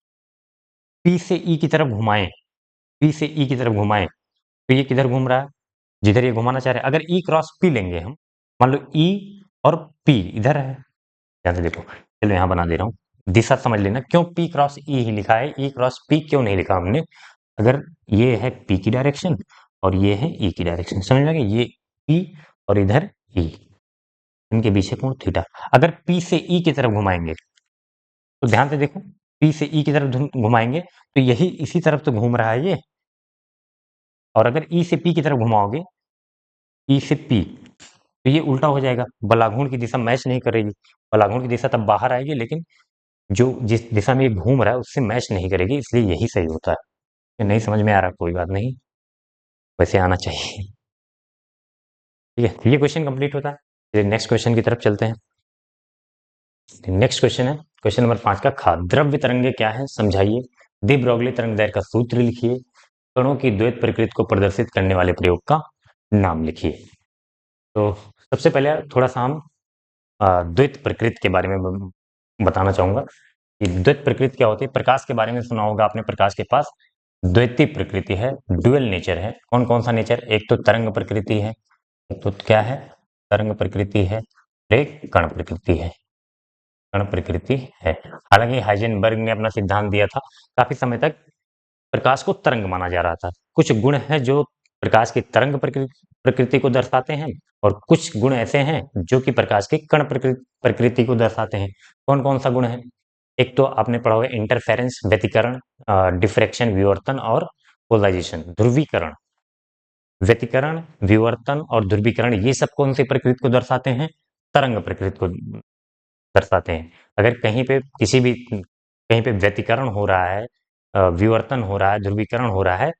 पी से ई की तरफ घुमाएं, पी से ई की तरफ घुमाएं तो ये किधर घूम रहा है, जिधर ये घुमाना चाह रहे हैं। अगर ई क्रॉस पी लेंगे हम, मान लो ई और पी इधर है, ध्यान से देखो, चलो यहाँ बना दे रहा हूँ, दिशा समझ लेना क्यों पी क्रॉस ई ही लिखा है, ई क्रॉस पी क्यों नहीं लिखा हमने। अगर ये है पी की डायरेक्शन और ये है ई की डायरेक्शन, समझ में आ गया, ये पी और इधर ई, इनके बीच है कोण थीटा। अगर पी से ई की तरफ घुमाएंगे तो ध्यान से देखो, पी से ई की तरफ घुमाएंगे तो यही इसी तरफ तो घूम रहा है ये, और अगर ई से पी की तरफ घुमाओगे, ई से पी, तो ये उल्टा हो जाएगा, बलाघूर्ण की दिशा मैच नहीं करेगी, बलाघूर्ण की दिशा तब बाहर आएगी, लेकिन जो जिस दिशा में ये घूम रहा है उससे मैच नहीं करेगी, इसलिए यही सही होता है। ये नहीं समझ में आ रहा कोई बात नहीं, वैसे आना चाहिए, ठीक है। ये क्वेश्चन कंप्लीट होता है, फिर नेक्स्ट क्वेश्चन की तरफ चलते हैं। नेक्स्ट क्वेश्चन है क्वेश्चन नंबर 5 का, खा द्रव्य तरंगे क्या है समझाइए, दे ब्रोगली तरंग दैर्घ्य का सूत्र लिखिए, कणों की द्वैत प्रकृति को प्रदर्शित करने वाले प्रयोग का नाम लिखिए। तो सबसे पहले थोड़ा सा हम द्वैत प्रकृति के बारे में बताना चाहूंगा कि द्वैत प्रकृति क्या होती है। प्रकाश के बारे में सुना होगा आपने, प्रकाश के पास द्वैती प्रकृति है, ड्यूअल नेचर है। कौन कौन सा नेचर, एक तो तरंग प्रकृति है, एक तो क्या है तरंग प्रकृति है, एक कण प्रकृति है, कण प्रकृति है। हालांकि हाइजेनबर्ग ने अपना सिद्धांत दिया था, काफी समय तक प्रकाश को तरंग माना जा रहा था। कुछ गुण हैं जो प्रकाश की तरंग प्रकृति को दर्शाते हैं, और कुछ गुण ऐसे हैं जो कि प्रकाश की कण प्रकृति को दर्शाते हैं। कौन कौन सा गुण है, एक तो आपने पढ़ा होगा इंटरफेरेंस व्यतिकरण, डिफ्रैक्शन विवर्तन और पोलराइजेशन ध्रुवीकरण, व्यतिकरण विवर्तन और ध्रुवीकरण, ये सब कौन सी प्रकृति को दर्शाते हैं, तरंग प्रकृति को दर्शाते हैं। अगर कहीं पे किसी भी कहीं पे व्यतिकरण हो रहा है, विवर्तन हो रहा है, ध्रुवीकरण हो रहा है,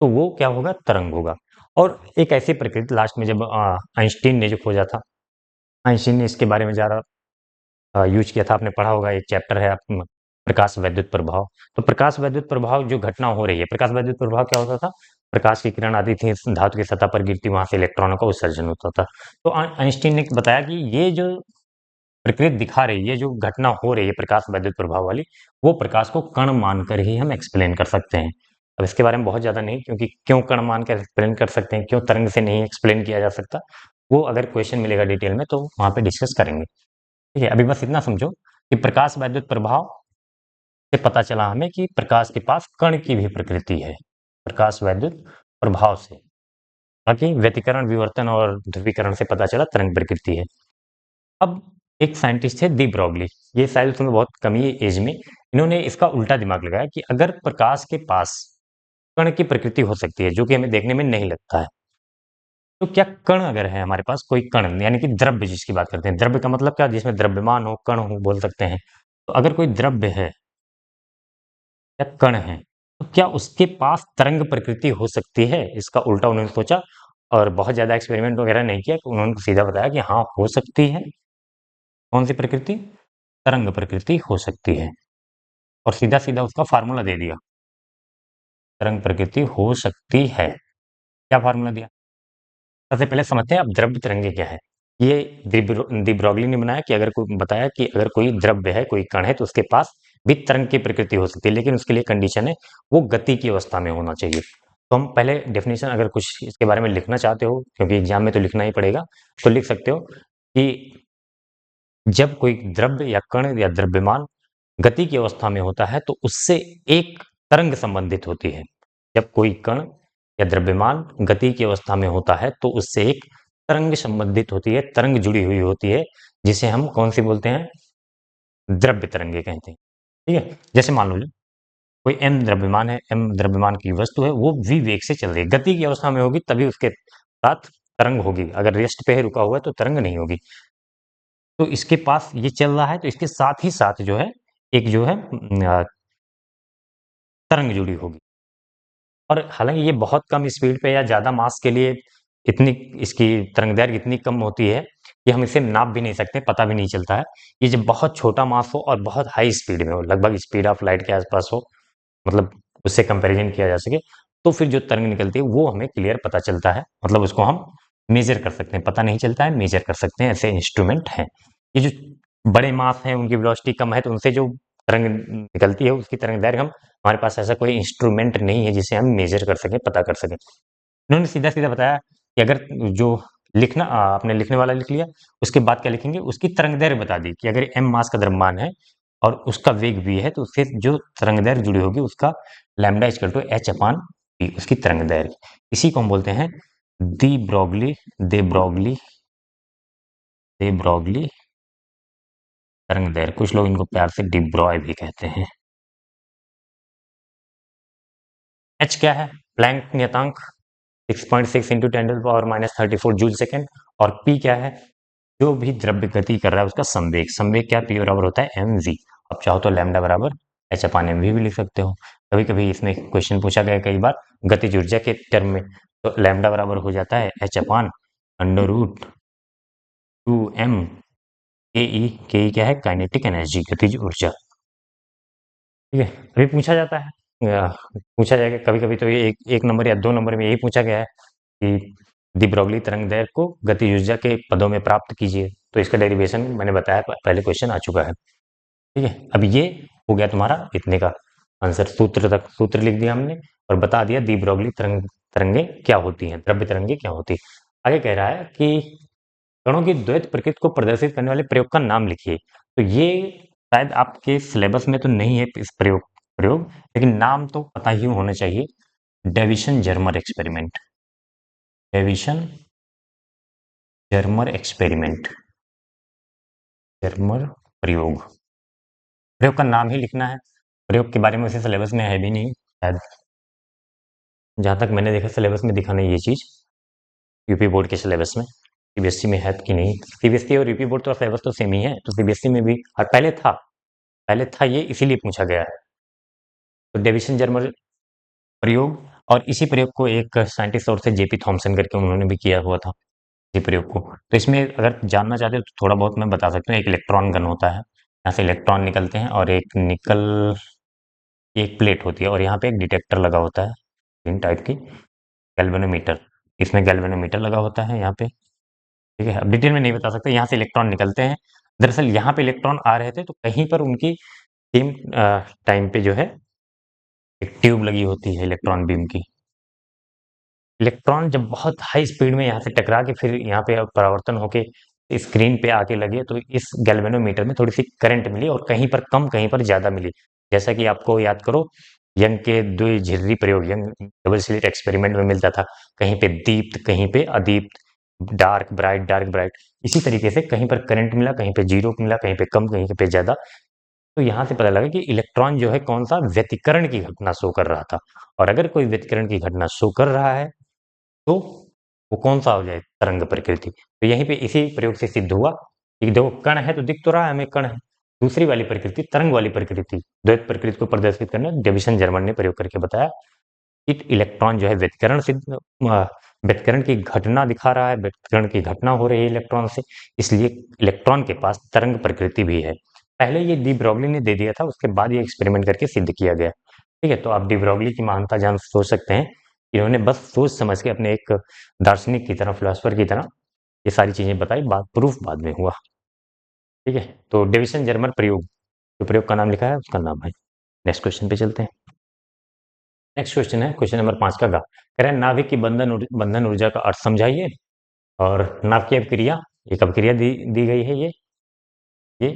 तो वो क्या होगा तरंग होगा। और एक ऐसी प्रकृति लास्ट में जब आइंस्टीन ने जो खोजा था, आइंस्टीन ने इसके बारे में ज़्यादा यूज किया था, आपने पढ़ा होगा, एक चैप्टर है प्रकाश वैद्युत प्रभाव। तो प्रकाश वैद्युत प्रभाव जो घटना हो रही है, प्रकाश वैद्युत प्रभाव क्या होता था, प्रकाश की किरण आती थी धातु की सतह पर गिरती, वहां से इलेक्ट्रॉनों का उत्सर्जन होता था। तो आइंस्टीन ने बताया कि ये जो प्रकृति दिखा रही है, जो घटना हो रही है प्रकाश वैद्युत प्रभाव वाली, वो प्रकाश को कण मानकर ही हम एक्सप्लेन कर सकते हैं। अब इसके बारे में बहुत ज़्यादा नहीं, क्योंकि क्यों कण मान कर एक्सप्लेन कर सकते हैं, क्यों तरंग से नहीं एक्सप्लेन किया जा सकता, वो अगर क्वेश्चन मिलेगा डिटेल में तो वहाँ पे डिस्कस करेंगे। ठीक है, अभी बस इतना समझो कि प्रकाश वैद्युत प्रभाव से पता चला हमें कि प्रकाश के पास कण की भी प्रकृति है, प्रकाश वैद्युत प्रभाव से। बाकी व्यतिकरण, विवर्तन और ध्रुवीकरण से पता चला तरंग प्रकृति है। अब एक साइंटिस्ट थे दी ब्रॉगली, ये शायद तुम्हें बहुत कम ही एज में, इन्होंने इसका उल्टा दिमाग लगाया कि अगर प्रकाश के पास कण की प्रकृति हो सकती है जो कि हमें देखने में नहीं लगता है, तो क्या कण अगर है हमारे पास कोई कण, यानी कि द्रव्य जिसकी बात करते हैं, द्रव्य का मतलब क्या, जिसमें द्रव्यमान हो, कण हो बोल सकते हैं, तो अगर कोई द्रव्य है या कण है, तो क्या उसके पास तरंग प्रकृति हो सकती है, इसका उल्टा उन्होंने सोचा और बहुत ज्यादा एक्सपेरिमेंट वगैरह नहीं किया, उन्होंने सीधा बताया कि हाँ हो सकती है। कौन सी प्रकृति, तरंग प्रकृति हो सकती है, और सीधा सीधा उसका फार्मूला दे दिया, तरंग प्रकृति हो सकती है। क्या फार्मूला दिया, सबसे पहले समझते हैं अब द्रव्य तरंगे क्या है। ये दी ब्रॉगली ने बनाया कि अगर कोई बताया कि अगर कोई द्रव्य है, कोई कण है, तो उसके पास भी तरंग की प्रकृति हो सकती है, लेकिन उसके लिए कंडीशन है वो गति की अवस्था में होना चाहिए। तो हम पहले डेफिनेशन, अगर कुछ इसके बारे में लिखना चाहते हो, क्योंकि एग्जाम में तो लिखना ही पड़ेगा, तो लिख सकते हो कि जब कोई द्रव्य या कण या द्रव्यमान गति की अवस्था में होता है तो उससे एक तरंग संबंधित होती है। जब कोई कण या द्रव्यमान गति की अवस्था में होता है तो उससे एक तरंग संबंधित होती है, तरंग जुड़ी हुई होती है, जिसे हम कौन सी बोलते हैं, द्रव्य तरंगे कहते हैं। ठीक है, जैसे मान लो कोई एम द्रव्यमान है, एम द्रव्यमान की वस्तु है, वो v वेग से चल रही है, गति की अवस्था में होगी तभी उसके साथ तरंग होगी, अगर रेस्ट पे है, रुका हुआ है, तो तरंग नहीं होगी। तो इसके पास ये चल रहा है, तो इसके साथ ही साथ जो है एक जो है तरंग जुड़ी होगी। और हालांकि ये बहुत कम स्पीड पे या ज्यादा मास के लिए इतनी, इसकी तरंग दैर्घ्य इतनी कम होती है कि हम इसे नाप भी नहीं सकते, पता भी नहीं चलता है। ये जब बहुत छोटा मास हो और बहुत हाई स्पीड में हो, लगभग स्पीड ऑफ लाइट के आसपास हो, मतलब उससे कंपैरिजन किया जा सके, तो फिर जो तरंग निकलती है वो हमें क्लियर पता चलता है, मतलब उसको हम मेजर कर सकते हैं, पता नहीं चलता है, मेजर कर सकते हैं, ऐसे इंस्ट्रूमेंट हैं। ये जो बड़े मास हैं उनकी वेलोसिटी कम है, तो उनसे जो तरंग निकलती है उसकी तरंग दैर्घ्य हम, हमारे पास ऐसा कोई इंस्ट्रूमेंट नहीं है जिसे हम मेजर कर सकें, पता कर सकें। इन्होंने सीधा सीधा बताया कि अगर जो लिखना, आपने लिखने वाला लिख लिया, उसके बाद क्या लिखेंगे, उसकी तरंग दैर्घ्य बता दी कि अगर m मास का द्रव्यमान है और उसका वेग v है, तो उससे जो तरंग दैर्घ्य जुड़ी होगी उसका lambda equal to h upon v, उसकी तरंग दैर्घ्य। इसी को हम बोलते हैं de Broglie de Broglie de Broglie तरंग दैर्घ्य, कुछ लोग इनको प्यार से डिब्रॉय भी कहते हैं। h क्या है, प्लैंक नियतांक 6.6 इंटू 10⁻⁻34 जूल सेकेंड। और p क्या है, जो भी द्रव्य गति कर रहा है उसका संवेग, संवेग क्या, p बराबर होता है mv। अब चाहो तो लैम्डा बराबर h अपान एम भी लिख सकते हो। कभी कभी इसमें क्वेश्चन पूछा गया कई बार गतिज ऊर्जा के टर्म में, तो लैम्डा बराबर हो जाता है h upon under root 2m के ई क्या है, काइनेटिक एनर्जी, गतिज ऊर्जा। ठीक है, अभी पूछा जाता है, पूछा जाएगा कभी कभी, तो ये एक नंबर या 2 नंबर में यही पूछा गया है कि दी ब्रोगली तरंग दैर्घ्य को गतिज ऊर्जा के पदों में प्राप्त कीजिए, तो इसका डेरिवेशन मैंने बताया, पहले क्वेश्चन आ चुका है। ठीक है, अब ये हो गया तुम्हारा इतने का आंसर, सूत्र तक सूत्र लिख दिया हमने और बता दिया दी ब्रोगली तरंगे क्या होती हैं, द्रव्य तरंगे क्या होती है। आगे कह रहा है कि कणों की द्वैत प्रकृति को प्रदर्शित करने वाले प्रयोग का नाम लिखिए। तो ये शायद आपके सिलेबस में तो नहीं है इस प्रयोग, लेकिन नाम तो पता ही होना चाहिए, Davisson Germer experiment, Davisson Germer experiment, Germer प्रयोग, प्रयोग का नाम ही लिखना है, प्रयोग के बारे में उसे सिलेबस में है भी नहीं शायद, जहां तक मैंने देखा सिलेबस में दिखा नहीं ये चीज, यूपी बोर्ड के सिलेबस में। सीबीएसई में है कि नहीं, सीबीएसई और यूपी बोर्ड तो सिलेबस तो सेम ही है, तो सीबीएसई में भी, और पहले था ये, इसीलिए पूछा गया है। तो डेविसन जर्मर प्रयोग, और इसी प्रयोग को एक साइंटिस्ट और से जेपी थॉमसन करके उन्होंने भी किया हुआ था, इसी प्रयोग को। तो इसमें अगर जानना चाहते हो तो थोड़ा बहुत मैं बता सकता हूँ। एक इलेक्ट्रॉन गन होता है, यहाँ से इलेक्ट्रॉन निकलते हैं, और एक निकल, एक प्लेट होती है, और यहाँ पे एक डिटेक्टर लगा होता है, इन टाइप की, गैल्वेनोमीटर, इसमें गैल्वेनोमीटर लगा होता है यहाँ पे। ठीक है, अब डिटेल में नहीं बता सकते, यहाँ से इलेक्ट्रॉन निकलते हैं, दरअसल यहाँ पे इलेक्ट्रॉन आ रहे थे, तो कहीं पर उनकी सेम टाइम पे जो है एक ट्यूब लगी होती है इलेक्ट्रॉन बीम की। इलेक्ट्रॉन जब बहुत हाई स्पीड में यहाँ से टकरा के फिर यहाँ पे परावर्तन होके स्क्रीन पे आके लगे, तो इस गैल्वेनोमीटर में थोड़ी सी करंट मिली और कहीं पर कम कहीं पर ज्यादा मिली। जैसा कि आपको याद करो, यंग के द्विध्रुवीय प्रयोग, यंग डबल स्लिट एक्सपेरिमेंट में मिलता था, कहीं पे दीप्त कहीं पे अदीप्त, डार्क ब्राइट डार्क ब्राइट। इसी तरीके से कहीं पर करंट मिला, कहीं पे जीरो मिला, कहीं पे कम कहीं पे ज्यादा। तो यहाँ से पता लगा कि इलेक्ट्रॉन जो है कौन सा व्यतिकरण की घटना शो कर रहा था। और अगर कोई व्यतिकरण की घटना शो कर रहा है तो वो कौन सा हो जाए, तरंग प्रकृति। तो यहीं पे इसी प्रयोग से सिद्ध हुआ कि देखो कण है तो दिख तो रहा है हमें कण है, दूसरी वाली प्रकृति तरंग वाली प्रकृति, द्वैत प्रकृति को प्रदर्शित करने डेविसन जर्मन ने प्रयोग करके बताया कि इलेक्ट्रॉन जो है व्यतिकरण सिद्ध व्यतिकरण की घटना दिखा रहा है, व्यतिकरण की घटना हो रही है इलेक्ट्रॉन से, इसलिए इलेक्ट्रॉन के पास तरंग प्रकृति भी है। पहले ये डी ब्रॉगली ने दे दिया था, उसके बाद ये एक्सपेरिमेंट करके सिद्ध किया गया। ठीक है, तो आप डी ब्रॉगली की महानता जान सोच सकते हैं, इन्होंने बस सोच समझ के अपने एक दार्शनिक की तरह, फिलोसफर की तरह ये सारी चीजें बताई, बात प्रूफ बाद में हुआ। ठीक है, तो डेविसन जर्मन प्रयोग, जो प्रयोग का नाम लिखा है उसका नाम है। नेक्स्ट क्वेश्चन पे चलते हैं। नेक्स्ट क्वेश्चन है क्वेश्चन नंबर 5 का गा, कह रहे हैं नाभिक की बंधन ऊर्जा का अर्थ समझाइए। और नाभ की अभिक्रिया, एक अभिक्रिया दी गई है ये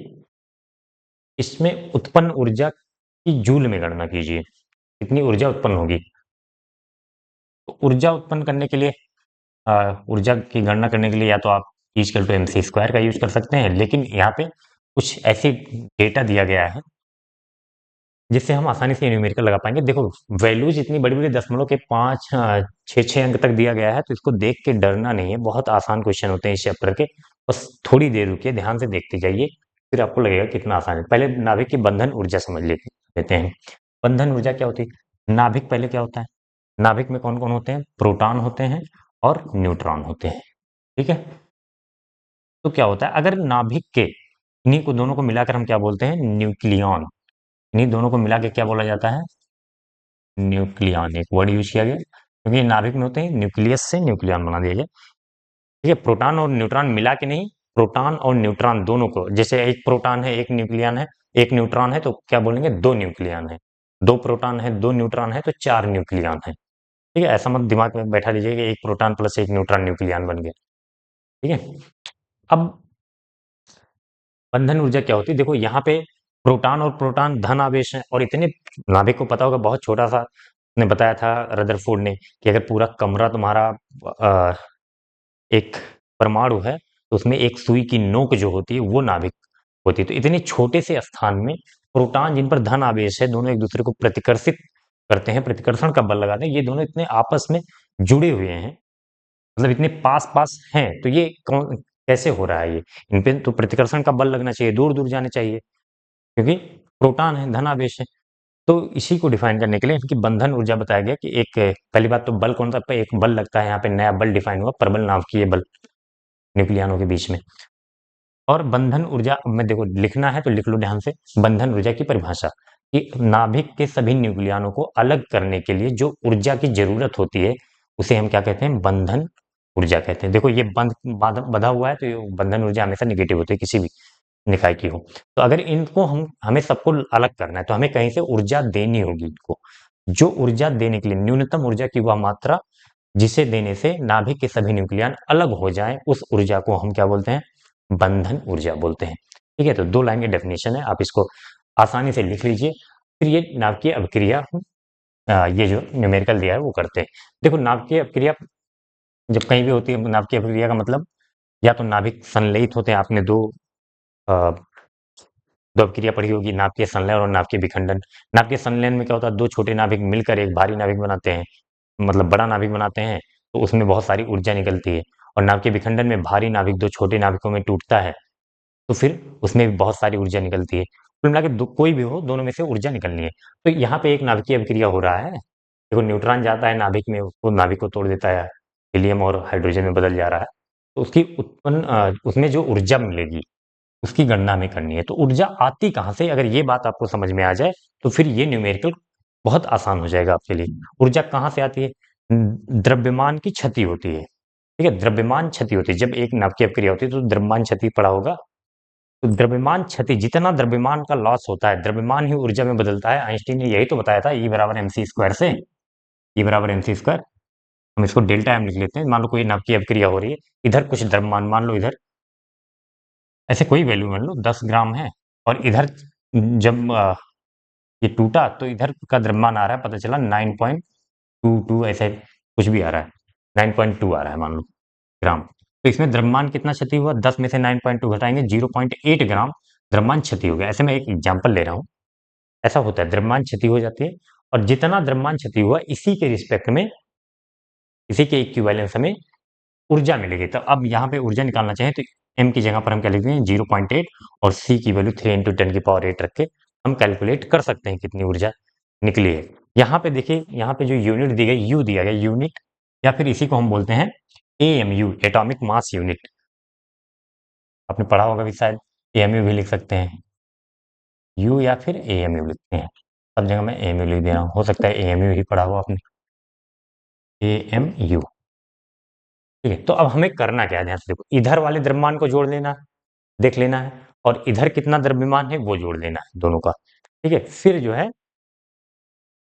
इसमें उत्पन्न ऊर्जा की जूल में गणना कीजिए, कितनी ऊर्जा उत्पन्न होगी। तो ऊर्जा उत्पन्न करने के लिए ऊर्जा की गणना करने के लिए या तो आप इक्वल टू mc स्क्वायर का यूज कर सकते हैं, लेकिन यहाँ पे कुछ ऐसी डेटा दिया गया है जिससे हम आसानी से न्यूमेरिकल लगा पाएंगे। देखो वैल्यूज इतनी बड़ी बड़ी दशमलव के 5 6 अंक तक दिया गया है, तो इसको देख के डरना नहीं है, बहुत आसान क्वेश्चन होते हैं इस चैप्टर के। बस थोड़ी देर रुकिए, ध्यान से देखते जाइए, फिर आपको लगेगा कितना आसान है। पहले नाभिक की बंधन ऊर्जा समझ लेते हैं। बंधन ऊर्जा क्या होती है, नाभिक पहले क्या होता है, नाभिक में कौन कौन होते हैं, प्रोटॉन होते हैं और न्यूट्रॉन होते हैं। ठीक है, तो क्या होता है अगर नाभिक के इन्हीं को दोनों को मिलाकर हम क्या बोलते हैं, न्यूक्लियन। इन्हीं दोनों को मिला के क्या बोला जाता है, न्यूक्लियन, एक वर्ड यूज किया गया क्योंकि नाभिक में होते हैं, न्यूक्लियस से न्यूक्लियन बना दिया गया। ठीक है, प्रोटॉन और न्यूट्रॉन मिला के नहीं, प्रोटॉन और न्यूट्रॉन दोनों को, जैसे एक प्रोटॉन है एक न्यूक्लियन है, एक न्यूट्रॉन है तो क्या बोलेंगे, दो न्यूक्लियन है, दो प्रोटॉन है दो न्यूट्रॉन है तो चार न्यूक्लियन है। ठीक है, ऐसा मत दिमाग में बैठा लीजिए कि एक प्रोटॉन प्लस एक न्यूट्रॉन न्यूक्लियन बन गया। ठीक है, अब बंधन ऊर्जा क्या होती है, देखो यहाँ पे प्रोटॉन और प्रोटॉन धन आवेश है, और इतने नाभिक को पता होगा बहुत छोटा सा, ने बताया था रदरफोर्ड ने कि अगर पूरा कमरा तुम्हारा एक परमाणु है तो उसमें एक सुई की नोक जो होती है वो नाभिक होती है। तो इतने छोटे से स्थान में प्रोटॉन जिन पर धन आवेश है, दोनों एक दूसरे को प्रतिकर्षित करते हैं, प्रतिकर्षण का बल लगाते हैं, ये दोनों इतने आपस में जुड़े हुए हैं, मतलब इतने पास पास हैं, तो ये कौन कैसे हो रहा है, ये इन पे तो प्रतिकर्षण का बल लगना चाहिए, दूर दूर जाने चाहिए, क्योंकि प्रोटॉन है धनावेश है। तो इसी को डिफाइन करने के लिए इनकी बंधन ऊर्जा बताया गया कि एक, पहली बात तो बल कौन सा, एक बल लगता है, यहाँ पे नया बल डिफाइन हुआ, प्रबल नाभिकीय बल न्यूक्लियनों के बीच में। और बंधन ऊर्जा में देखो लिखना है तो लिख लो ध्यान से, बंधन ऊर्जा की परिभाषा कि नाभिक के सभी न्यूक्लियनों को अलग करने के लिए जो ऊर्जा की जरूरत होती है उसे हम क्या कहते हैं, बंधन ऊर्जा कहते हैं। देखो ये बंधा हुआ है तो ये बंधन ऊर्जा हमेशा निगेटिव होती है किसी भी निकाय की हो। तो अगर इनको हमें सबको अलग करना है तो हमें कहीं से ऊर्जा देनी होगी इनको, जो ऊर्जा देने के लिए न्यूनतम ऊर्जा की वह मात्रा जिसे देने से नाभिक के सभी न्यूक्लियन अलग हो जाएं, उस ऊर्जा को हम क्या बोलते हैं, बंधन ऊर्जा बोलते हैं। ठीक है, तो 2 लाइन की डेफिनेशन है, आप इसको आसानी से लिख लीजिए। फिर ये नाभिकीय अभिक्रिया, ये जो न्यूमेरिकल दिया है वो करते हैं। देखो नाभिकीय अभिक्रिया जब कहीं भी होती है, नाभिकीय अभिक्रिया का मतलब या तो नाभिक संलयित होते हैं, आपने अ, दो अभिक्रिया पढ़ी होगी, नाभिकीय संलयन और नाभिकीय विखंडन। नाभिकीय संलयन में क्या होता है, दो छोटे नाभिक मिलकर एक भारी नाभिक बनाते हैं, मतलब बड़ा नाभिक बनाते हैं, तो उसमें बहुत सारी ऊर्जा निकलती है। और नाभिकीय विखंडन में भारी नाभिक दो छोटे नाभिकों में टूटता है, तो फिर उसमें भी बहुत सारी ऊर्जा निकलती है। कुल मिला के कोई भी हो, दोनों में से ऊर्जा निकलनी है। तो यहाँ पे एक नाभिकीय अभिक्रिया हो रहा है, देखो न्यूट्रॉन जाता है नाभिक में, उसको नाभिक को तोड़ देता है, हीलियम और हाइड्रोजन में बदल जा रहा है, तो उसकी उसमें जो ऊर्जा मिलेगी उसकी गणना हमें करनी है। तो ऊर्जा आती कहाँ से, अगर ये बात आपको समझ में आ जाए तो फिर ये न्यूमेरिकल बहुत आसान हो जाएगा आपके लिए। ऊर्जा कहाँ से आती है, द्रव्यमान की क्षति होती है। ठीक है, द्रव्यमान क्षति होती है, जब एक नाभिकीय अभिक्रिया होती है तो द्रव्यमान क्षति पड़ा होगा, तो द्रव्यमान क्षति, जितना द्रव्यमान का लॉस होता है, द्रव्यमान ही ऊर्जा में बदलता है। आइंस्टीन ने यही तो बताया था, E बराबर mc स्क्वायर से, E बराबर mc स्क्वायर। हम इसको डेल्टा एम लिख लेते हैं। मान लो कोई नाभिकीय अभिक्रिया हो रही है, इधर कुछ द्रव्यमान मान लो, इधर ऐसे कोई वैल्यू मान लो 10 ग्राम है, और इधर जब ये टूटा तो इधर का द्रव्यमान आ रहा है, पता चला 9.22, ऐसे कुछ भी आ रहा है, 9.2 आ रहा है मान लो ग्राम। तो इसमें द्रव्यमान कितना क्षति हुआ, 10 में से 9.2 घटाएंगे, 0.8 ग्राम द्रव्यमान क्षति हो गया। ऐसे मैं एक एग्जाम्पल ले रहा हूँ, ऐसा होता है, द्रव्यमान क्षति हो जाती है, और जितना द्रव्यमान क्षति हुआ इसी के रिस्पेक्ट में, इसी के इक्विवेलेंस हमें ऊर्जा मिलेगी। तो अब यहाँ पे ऊर्जा निकालना चाहें तो m की जगह पर हम क्या लिखते हैं 0.8, और c की वैल्यू 3 × 10⁸ रख के हम कैलकुलेट कर सकते हैं कितनी ऊर्जा निकली है। यहाँ पे देखिए, यहाँ पे जो यूनिट दी गई, यू दिया गया, यूनिट, या फिर इसी को हम बोलते हैं AMU, एटॉमिक मास यूनिट। आपने पढ़ा होगा भी शायद, AMU भी लिख सकते हैं, यू या फिर AMU लिखते हैं। सब जगह मैं AMU लिख दे रहा हूँ, हो सकता है AMU ही पढ़ा हो आपने, AMU। ठीक है, तो अब हमें करना क्या है, ध्यान से देखो, इधर वाले द्रव्यमान को जोड़ लेना है, देख लेना है, और इधर कितना द्रव्यमान है वो जोड़ लेना है दोनों का। ठीक है, फिर जो है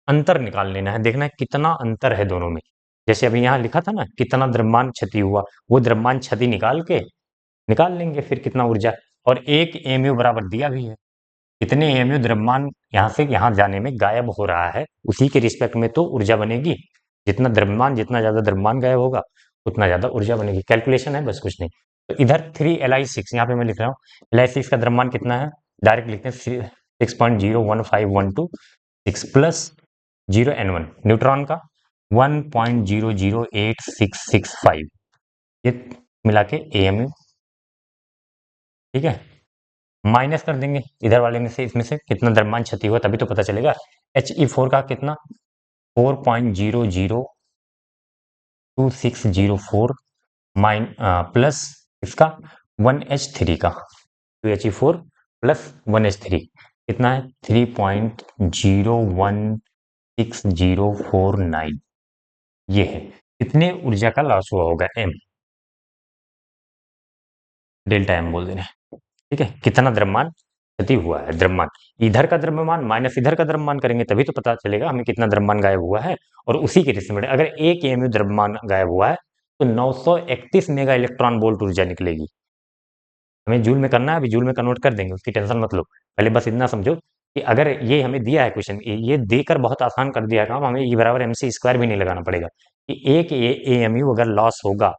अंतर निकाल लेना है, देखना है कितना अंतर है दोनों में। जैसे अभी यहाँ लिखा था ना, कितना द्रव्यमान क्षति हुआ, वो द्रव्यमान क्षति निकाल लेंगे फिर कितना ऊर्जा। और एक AMU बराबर दिया भी है, कितने AMU द्रव्यमान यहाँ से यहाँ जाने में गायब हो रहा है, उसी के रिस्पेक्ट में तो ऊर्जा बनेगी। जितना द्रव्यमान, जितना ज्यादा द्रव्यमान गायब होगा उतना ज्यादा ऊर्जा बनेगी। कैलकुलेशन है, बस कुछ नहीं। तो इधर 3Li6, यहाँ पे मैं लिख रहा हूँ Li6 का द्रव्यमान कितना है, डायरेक्ट लिखते हैं 6.015126 प्लस 0N1, न्यूट्रॉन का 1.008665, ये मिला के AMU। ठीक है, माइनस कर देंगे इधर वाले में से, इसमें से कितना द्रव्यमान क्षति हुआ, तभी तो पता चलेगा। He4 का कितना, 4.002604 प्लस इसका 1H3 का, 2He4 प्लस 1H3 कितना है, 3.016049। ये है कितने ऊर्जा का लॉस हुआ होगा, M, डेल्टा M बोल दे रहे हैं। ठीक है, कितना द्रव्यमान क्षति हुआ है, द्रव्यमान, इधर का द्रव्यमान माइनस इधर का द्रव्यमान करेंगे तभी तो पता चलेगा हमें कितना द्रव्यमान गायब हुआ है। और उसी के रिस्पेक्ट में अगर 1 AMU द्रव्यमान गायब हुआ है तो 931 मेगा इलेक्ट्रॉन वोल्ट ऊर्जा निकलेगी। हमें जूल में करना है, अभी जूल में कन्वर्ट कर देंगे, उसकी टेंशन मत लो। पहले बस इतना समझो कि अगर ये हमें दिया है क्वेश्चन, ये देकर बहुत आसान कर दिया काम, हमें E बराबर mc स्क्वायर भी नहीं लगाना पड़ेगा, कि एक AMU अगर लॉस होगा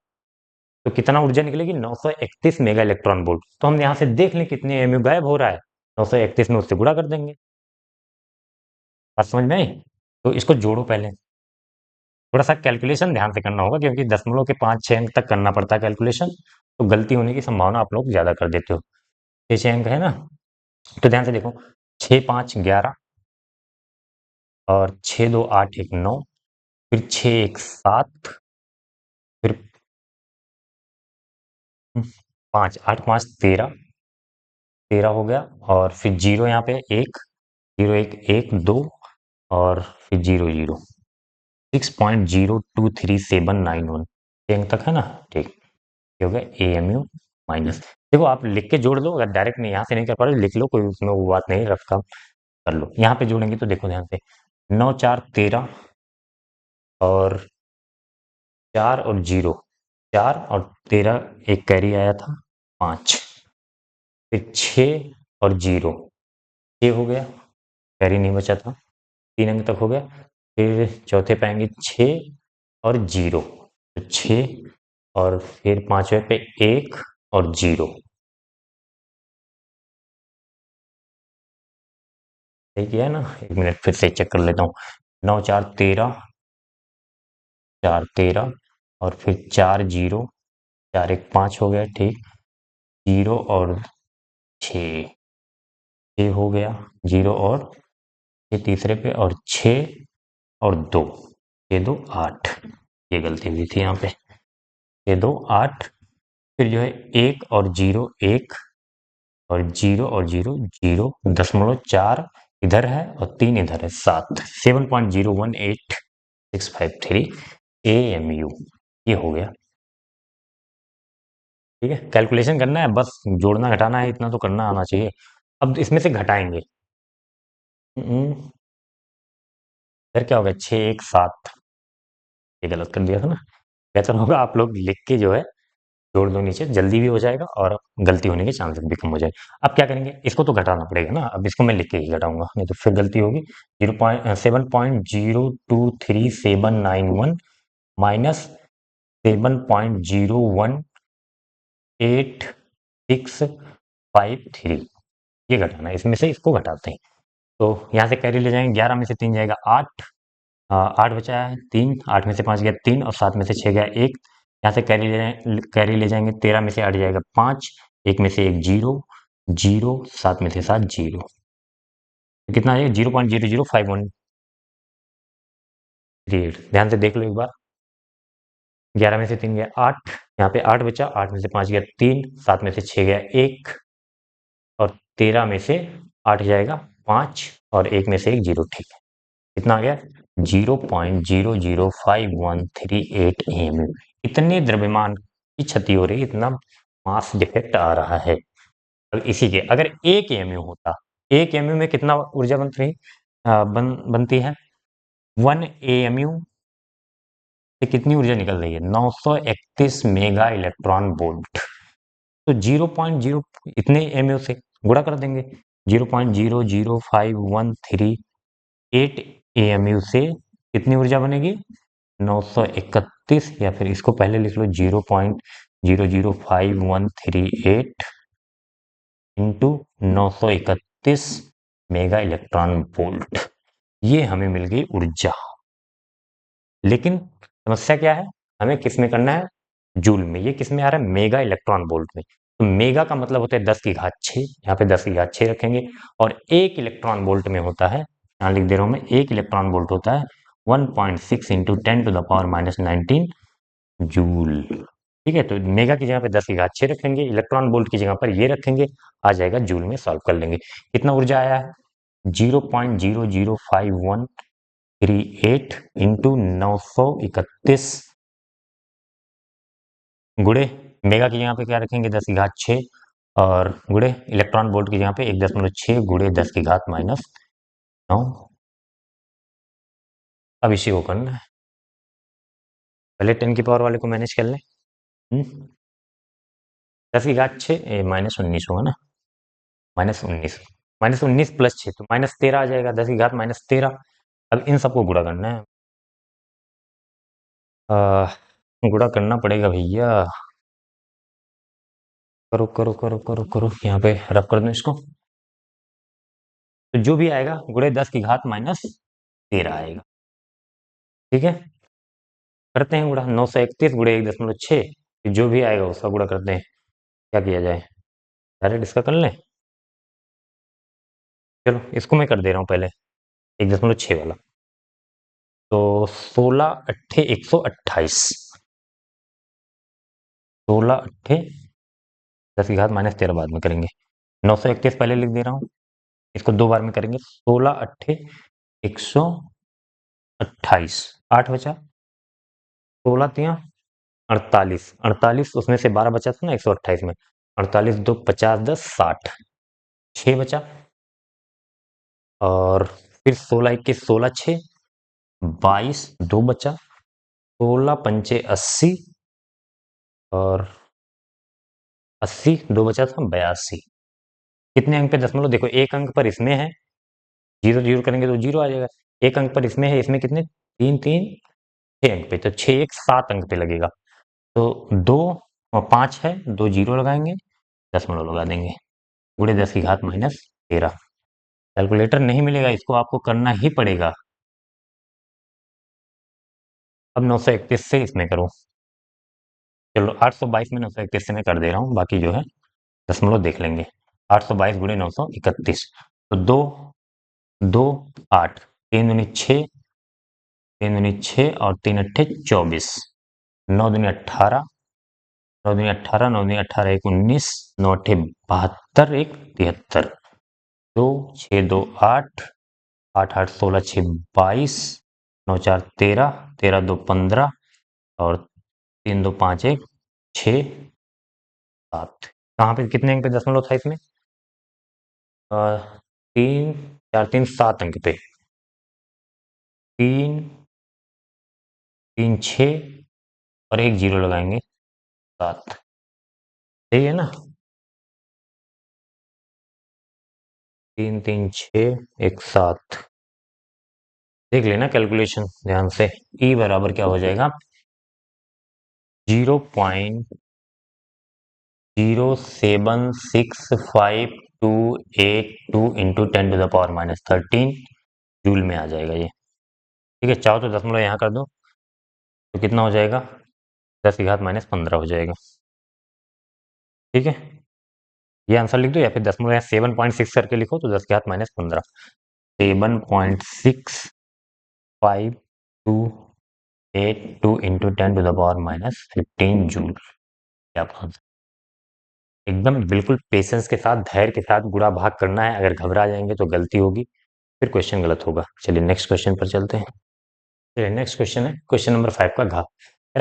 तो कितना ऊर्जा निकलेगी, 931 मेगा इलेक्ट्रॉन वोल्ट। तो हम यहाँ से देख लें कितने AMU गायब हो रहा है, 931 में उससे गुणा कर देंगे। बात समझ में आई? तो इसको जोड़ो पहले, थोड़ा सा कैलकुलेशन ध्यान से करना होगा, क्योंकि दशमलव के 5-6 अंक तक करना पड़ता है कैलकुलेशन, तो गलती होने की संभावना आप लोग ज्यादा कर देते हो। 6-6 अंक है ना, तो ध्यान से देखो, 6×5 = 11, और 6×2 = 8, 1 9, फिर 6×1 = 7, फिर 5 8 5 13, 13 हो गया, और फिर 0 यहाँ पे 1, 0 1 1 2, और फिर 0 0, 6.023791 अंक तक है ना। ठीक, ये हो गया AMU माइनस। देखो आप लिख के जोड़ लो, अगर डायरेक्ट नहीं यहाँ से नहीं कर पा रहे लिख लो, कोई उसमें वो बात नहीं, रफ काम कर लो। यहाँ पे जोड़ेंगे तो देखो ध्यान से, 9 4 13, और 4 और 0, 4 और 13, एक कैरी आया था 5, फिर 6 और 0, 6 हो गया, कैरी नहीं बचा था, 3 अंक तक हो गया। फिर चौथे पे आएंगे 6 और 0, तो 6, और फिर पांचवें पे 1 और 0। सही किया है ना, 1 मिनट फिर से चेक कर लेता हूँ। 9 4 13, 4 13, और फिर 4 0, 4 1 5 हो गया, ठीक, 0 और 6, 6 हो गया, 0 और ये तीसरे पे, और 6 और 2, 6 2 8, ये गलती हुई थी यहाँ पे, 6 2 8, फिर जो है 1 और 0 1, और 0 और 0 0, 0.4 इधर है और 3 इधर है, 7, 7.018653 AMU, ये हो गया। ठीक है, कैलकुलेशन करना है, बस जोड़ना घटाना है, इतना तो करना आना चाहिए। अब इसमें से घटाएंगे। फिर क्या हो गया, 6 1 7, ये गलत कर दिया था ना। बेहतर होगा आप लोग लिख के जो है जोड़ दो नीचे, जल्दी भी हो जाएगा और गलती होने के चांसेस भी कम हो जाएगा। अब क्या करेंगे, इसको तो घटाना पड़ेगा ना, अब इसको मैं लिख के ही घटाऊंगा, नहीं तो फिर गलती होगी। 7.0237191 माइनस 7.018 653, ये घटाना है, इसमें से इसको घटाते हैं। तो यहाँ से कैरी ले जाएंगे, 11 में से 3 जाएगा 8, 8 बचा है 3, 8 में से 5 गया 3 और 7 में से 6 गया 1। यहाँ से कैरी ले जाएंगे, 13 में से 8 जाएगा 5, 1 में से 1 जीरो, जीरो 7 में से 7 जीरो, तो कितना आ जाएगा 0.00513। ध्यान से देख लो एक बार, 11 में से 3 गया 8, यहाँ पे 8 बचा, 8 में से 5 गया 3, 7 में से 6 गया 1 और 13 में से 8 जाएगा 5 और 1 में से 1 जीरो। ठीक है, कितना आ गया 0.00513 AMU। इतने द्रव्यमान की क्षति हो रही है, इतना मास डिफेक्ट आ रहा है। अब इसी के अगर 1 AMU होता, 1 AMU में कितना ऊर्जा बनती है, 1 AMU से कितनी ऊर्जा निकल रही है, 931 मेगा इलेक्ट्रॉन वोल्ट। तो 0.0 इतने एमयू से गुणा कर देंगे, 0.00513 से कितनी ऊर्जा बनेगी, 931, या फिर इसको पहले लिख लो 0.00513 इंटू 931 मेगा इलेक्ट्रॉन वोल्ट, ये हमें मिल गई ऊर्जा। लेकिन समस्या क्या है, हमें किस में करना है, जूल में। ये किस में आ रहा है, मेगा इलेक्ट्रॉन वोल्ट में। तो मेगा का मतलब होता है 10 की घात 6, यहाँ पे 10 की घात 6 रखेंगे। और 1 इलेक्ट्रॉन वोल्ट में होता है, यहाँ लिख दे रहा हूँ मैं, 1 इलेक्ट्रॉन वोल्ट होता है 1.6 इंटू 10⁻⁻19 जूल। ठीक है, तो मेगा की जगह पे 10 की घात 6 रखेंगे, इलेक्ट्रॉन वोल्ट की जगह पर ये रखेंगे, आ जाएगा जूल में, सॉल्व कर लेंगे। कितना ऊर्जा आया है, 0.00513 इंटू 931 गुड़े मेगा की जगह पे क्या रखेंगे, 10 की घात 6 और गुड़े इलेक्ट्रॉन वोल्ट की जगह पे 1.6 गुड़े 10 की घात -9। अब इसी को करना है, पहले 10 की पावर वाले को मैनेज कर लें। 10 की घात 6 -19 होगा ना, -19, -19 प्लस 6 तो -13 आ जाएगा, 10 की घात -13। अब इन सबको गुणा करना है, गुणा करना पड़ेगा भैया, करो करो करो करो करो, यहाँ पे रब कर दो इसको। तो जो भी आएगा गुणे 10 की घात -13 आएगा। ठीक है, करते हैं गुणा, 931 गुणे 1.6, जो भी आएगा उसका गुणा करते हैं। क्या किया जाए, डायरेक्ट इसका कर लें, चलो इसको मैं कर दे रहा हूँ पहले 1.6 वाला। तो 16 अट्ठे 128, 16 अट्ठे 10 की घात -13 बाद में करेंगे, 931 पहले लिख दे रहा हूँ, इसको 2 बार में करेंगे, 16 अट्ठे 128, 8 बचा, 16 तिया 48, 48 उसमें से 12 बचा था ना 128 में, 48 2 50 10 60, 6 बचा। और फिर 16 21 16 6 22, 2 बचा, 16 पंचे 80 और 80 2 बचा था 82। कितने अंक पे दशमलव, देखो एक अंक पर इसमें है, जीरो जीरो करेंगे तो जीरो आ जाएगा, एक अंक पर इसमें है, इसमें कितने, 3 3 6 अंक पे, तो 6 1 7 अंक पे लगेगा। तो 2 और 5 है, 2 जीरो लगाएंगे, दशमलव लगा देंगे, गुणे 10 की घात -13। कैलकुलेटर नहीं मिलेगा, इसको आपको करना ही पड़ेगा। अब 931 से इसमें करो, चलो 822 में 931 से मैं कर दे रहा हूँ, बाकी जो है दशमलव देख लेंगे। 822 गुणे 931, तो 2 2 8, 3 दूनी 6, 3 दूनी 6 और 3 अट्ठे 24, 9 दूनी 18, 9 दूनी 18, 9 दूनी 18 1 19, 9 अट्ठे 72 1 73, 2 6 2 8, 8 8 16 6 22, 9 4 13, 13 2 15 और 3 2 5 1 6, 7। कहाँ पे कितने अंक पे दशमलव था इसमें? 3 4 3 7 अंक पे। 3 3 6 और एक जीरो लगाएंगे, 7। सही है ना? 3 3 6 1 7। देख लेना कैलकुलेशन ध्यान से। ई बराबर क्या हो जाएगा? 0.0765282 इंटू 10⁻⁻13 जूल में आ जाएगा ये। ठीक है, चाहो तो दशमलव यहाँ कर दो तो कितना हो जाएगा? 10⁻−15 हो जाएगा। ठीक है, ये आंसर लिख दो या फिर दशमलव यहाँ 7.6 करके लिखो तो 10⁻−15। 7.652282 इंटू 10⁻⁻15 जूल। क्या बात, एकदम बिल्कुल पेशेंस के साथ, धैर्य के साथ गुणा भाग करना है। अगर घबरा जाएंगे तो गलती होगी, फिर क्वेश्चन गलत होगा। चलिए नेक्स्ट क्वेश्चन पर चलते हैं। चलिए नेक्स्ट क्वेश्चन है क्वेश्चन नंबर 5 का घ।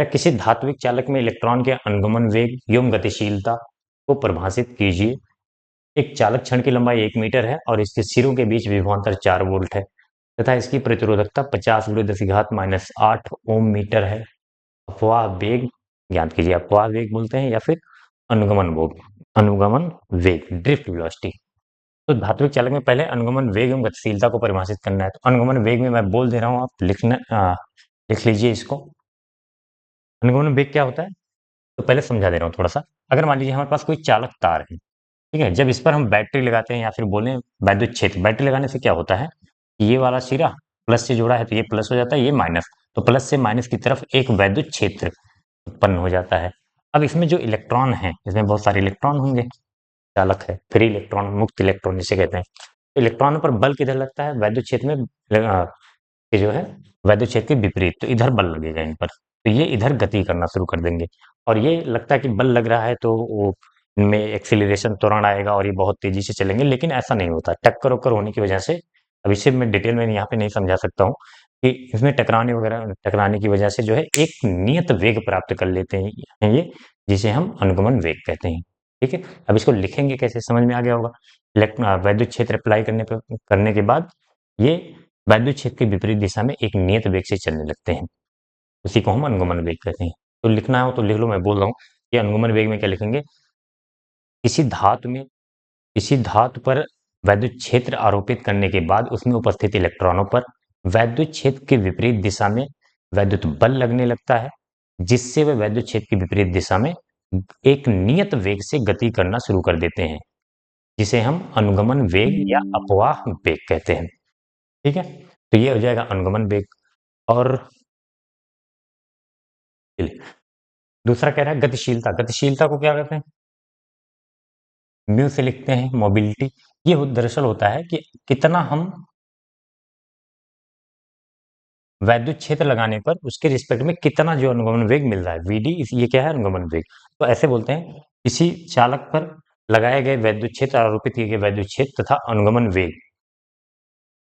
किसी धात्विक चालक में इलेक्ट्रॉन के अनुगमन वेग एवं गतिशीलता को परिभाषित कीजिए। एक चालक क्षण की लंबाई 1 मीटर है और इसके सिरों के बीच विभवांतर 4 वोल्ट है तथा इसकी प्रतिरोधकता 50 × 10⁻8 ओम मीटर है। अपवाह वेग ज्ञात कीजिए। अपवाह वेग बोलते हैं या फिर अनुगमन वेग, ड्रिफ्ट वेलोसिटी। तो धात्विक चालक में पहले अनुगमन वेग एवं गतिशीलता को परिभाषित करना है। तो अनुगमन वेग में मैं बोल दे रहा हूं, आप लिख लीजिए इसको। अनुगमन वेग क्या होता है तो पहले समझा दे रहा हूं थोड़ा सा। अगर मान लीजिए हमारे पास कोई चालक तार है, ठीक है, जब इस पर हम बैटरी लगाते हैं या फिर बोले वैद्युत क्षेत्र, बैटरी लगाने से क्या होता है, ये वाला सिरा प्लस से जुड़ा है तो ये प्लस हो जाता है, ये माइनस, तो प्लस से माइनस की तरफ एक वैद्युत क्षेत्र उत्पन्न हो जाता है। अब इसमें जो इलेक्ट्रॉन है, इसमें बहुत सारे इलेक्ट्रॉन होंगे, चालक है, फ्री इलेक्ट्रॉन, मुक्त इलेक्ट्रॉन जिसे कहते हैं। तो इलेक्ट्रॉन पर बल किधर लगता है? वैद्युत क्षेत्र में ये जो है वैद्युत क्षेत्र के विपरीत, तो इधर बल लगेगा इन पर, तो ये इधर गति करना शुरू कर देंगे। और ये लगता है कि बल लग रहा है तो वो इनमें एक्सीलरेशन त्वरण आएगा और ये बहुत तेजी से चलेंगे, लेकिन ऐसा नहीं होता। टक्कर वक्कर होने की वजह से, अब इसे मैं डिटेल में यहाँ पे नहीं समझा सकता हूँ कि इसमें टकराने की वजह से जो है एक नियत वेग प्राप्त कर लेते हैं ये, जिसे हम अनुगमन वेग कहते हैं। ठीक है, अब इसको लिखेंगे कैसे, समझ में आ गया होगा। वैद्युत क्षेत्र अप्लाई करने के बाद ये वैद्युत क्षेत्र के विपरीत दिशा में एक नियत वेग से चलने लगते हैं, उसी को हम अनुगमन वेग कहते हैं। तो लिखना हो तो लिख लो, मैं बोल रहा हूँ कि अनुगमन वेग में क्या लिखेंगे? किसी धातु पर वैद्युत क्षेत्र आरोपित करने के बाद उसमें उपस्थित इलेक्ट्रॉनों पर वैद्युत क्षेत्र के विपरीत दिशा में वैद्युत बल लगने लगता है, जिससे वे वैद्युत क्षेत्र की विपरीत दिशा में एक नियत वेग से गति करना शुरू कर देते हैं, जिसे हम अनुगमन वेग या अपवाह वेग कहते हैं। ठीक है, तो ये हो जाएगा अनुगमन वेग। और दूसरा कह रहा है गतिशीलता। गतिशीलता को क्या कहते हैं? म्यू से लिखते हैं, मोबिलिटी। ये दरअसल होता है कि कितना हम वैद्युत क्षेत्र लगाने पर उसके रिस्पेक्ट में कितना जो अनुगमन वेग मिल रहा है, वीडी, ये क्या है? अनुगमन वेग। तो ऐसे बोलते हैं, किसी चालक पर लगाए गए वैद्युत क्षेत्र, आरोपित किए गए वैद्युत क्षेत्र तथा अनुगमन वेग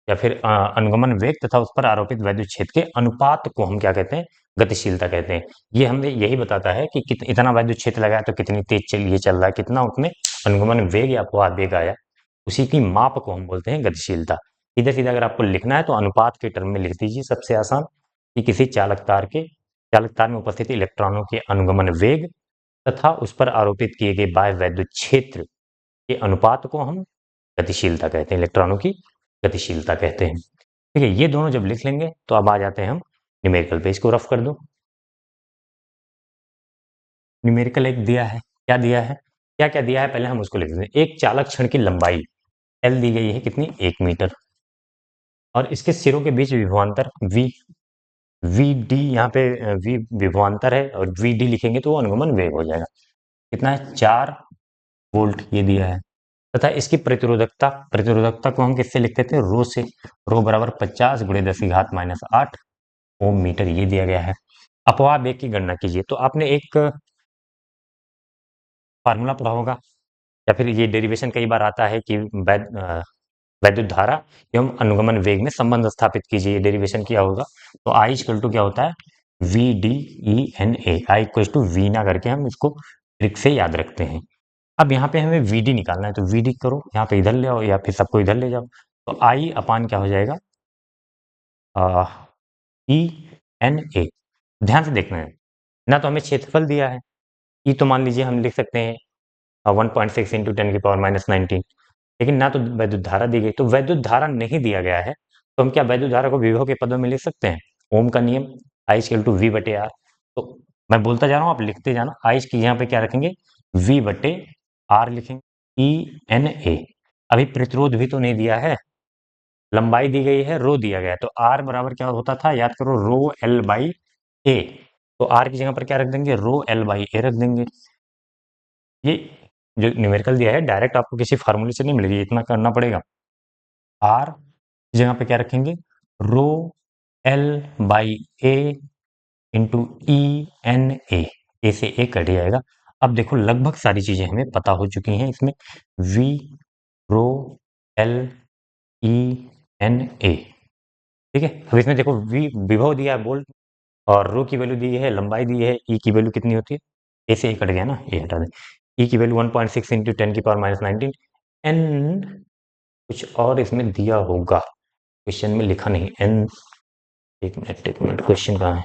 या फिर अनुगमन वेग तथा उस पर आरोपित वैद्युत क्षेत्र के अनुपात को हम क्या कहते हैं? गतिशीलता कहते हैं। ये हमें यही बताता है कि इतना वैद्युत क्षेत्र लगाया तो कितनी तेज ये चल रहा है, कितना उसमें अनुगमन वेग या अपवाह वेग आया, उसी की माप को हम बोलते हैं गतिशीलता। सीधे सीधे अगर आपको लिखना है तो अनुपात के टर्म में लिख दीजिए, सबसे आसान, कि किसी चालक तार में उपस्थित इलेक्ट्रॉनों के अनुगमन वेग तथा उस पर आरोपित किए गए बाह्य वैद्युत क्षेत्र के अनुपात को हम गतिशीलता कहते हैं, इलेक्ट्रॉनों की गतिशीलता कहते हैं। ठीक है, ये दोनों जब लिख लेंगे तो अब आ जाते हैं हम न्यूमेरिकल पे। इसको रफ कर दो। न्यूमेरिकल एक दिया है, क्या दिया है, क्या क्या दिया है, पहले हम उसको लिख देते हैं। एक चालक क्षण की लंबाई एल दी गई है, कितनी? 1 मीटर, और इसके सिरों के बीच विभवांतर वी, वी डी, यहाँ पे वी विभवांतर है और वी डी लिखेंगे तो वो अनुगमन वेग हो जाएगा। कितना है? 4 वोल्ट ये दिया है। तथा इसकी प्रतिरोधकता को हम किससे लिखते थे? रो से। रो बराबर 50 × 10⁻⁸ ओम मीटर, ये दिया गया है। अपवाह वेग की गणना कीजिए। तो आपने एक फार्मूला पढ़ा होगा या फिर ये डेरिवेशन कई बार आता है कि वैद्युत धारा एवं अनुगमन वेग में संबंध स्थापित कीजिए, डेरिवेशन किया होगा। तो आई इक्वल टू क्या होता है? V D E N A. I equal to V ना करके हम इसको ट्रिक से याद रखते हैं। अब यहाँ पे हमें वीडी निकालना है, तो वीडी करो, यहाँ पे इधर ले आओ या फिर सबको इधर ले जाओ, तो आई अपान क्या हो जाएगा, ई एन ए। ध्यान से देखना है, ना तो हमें क्षेत्रफल दिया है, ई तो मान लीजिए हम लिख सकते हैं 1.6 इंटू 10⁻19, लेकिन ना तो वैद्युत धारा दी गई, तो वैद्युत धारा नहीं दिया गया है, तो हम क्या वैद्युत धारा को विभव के पदों में लिख सकते हैं, ओम का नियम, आई इक्वल टू वी बटे आर। तो मैं बोलता जा रहा हूँ, आप लिखते जाना, आई की यहाँ पे क्या रखेंगे, वी बटे आर लिखेंगे, ई एन ए। अभी प्रतिरोध भी तो नहीं दिया है, लंबाई दी गई है, रो दिया गया है, तो आर बराबर क्या होता था, याद करो, रो एल बाई ए। तो आर की जगह पर क्या रख देंगे, रो एल बाई ए रख देंगे। ये जो न्यूमेरिकल दिया है डायरेक्ट आपको किसी फार्मूले से नहीं मिलेगी, इतना करना पड़ेगा। आर की जगह पे क्या रखेंगे, rho L by A into E N A से ए कट जाएगा। अब देखो लगभग सारी चीजें हमें पता हो चुकी हैं इसमें, V rho L E N A, ठीक है। अब इसमें देखो वी विभव दिया है वोल्ट, और रो की वैल्यू दी है, लंबाई दी है, ई की वैल्यू कितनी होती है, ए से ए कट गया ना, ए हटा दें, ई की वैल्यू 1.6 इंटू 10⁻19, एन कुछ और इसमें दिया होगा, क्वेश्चन में लिखा नहीं एन, एक मिनट क्वेश्चन कहाँ है,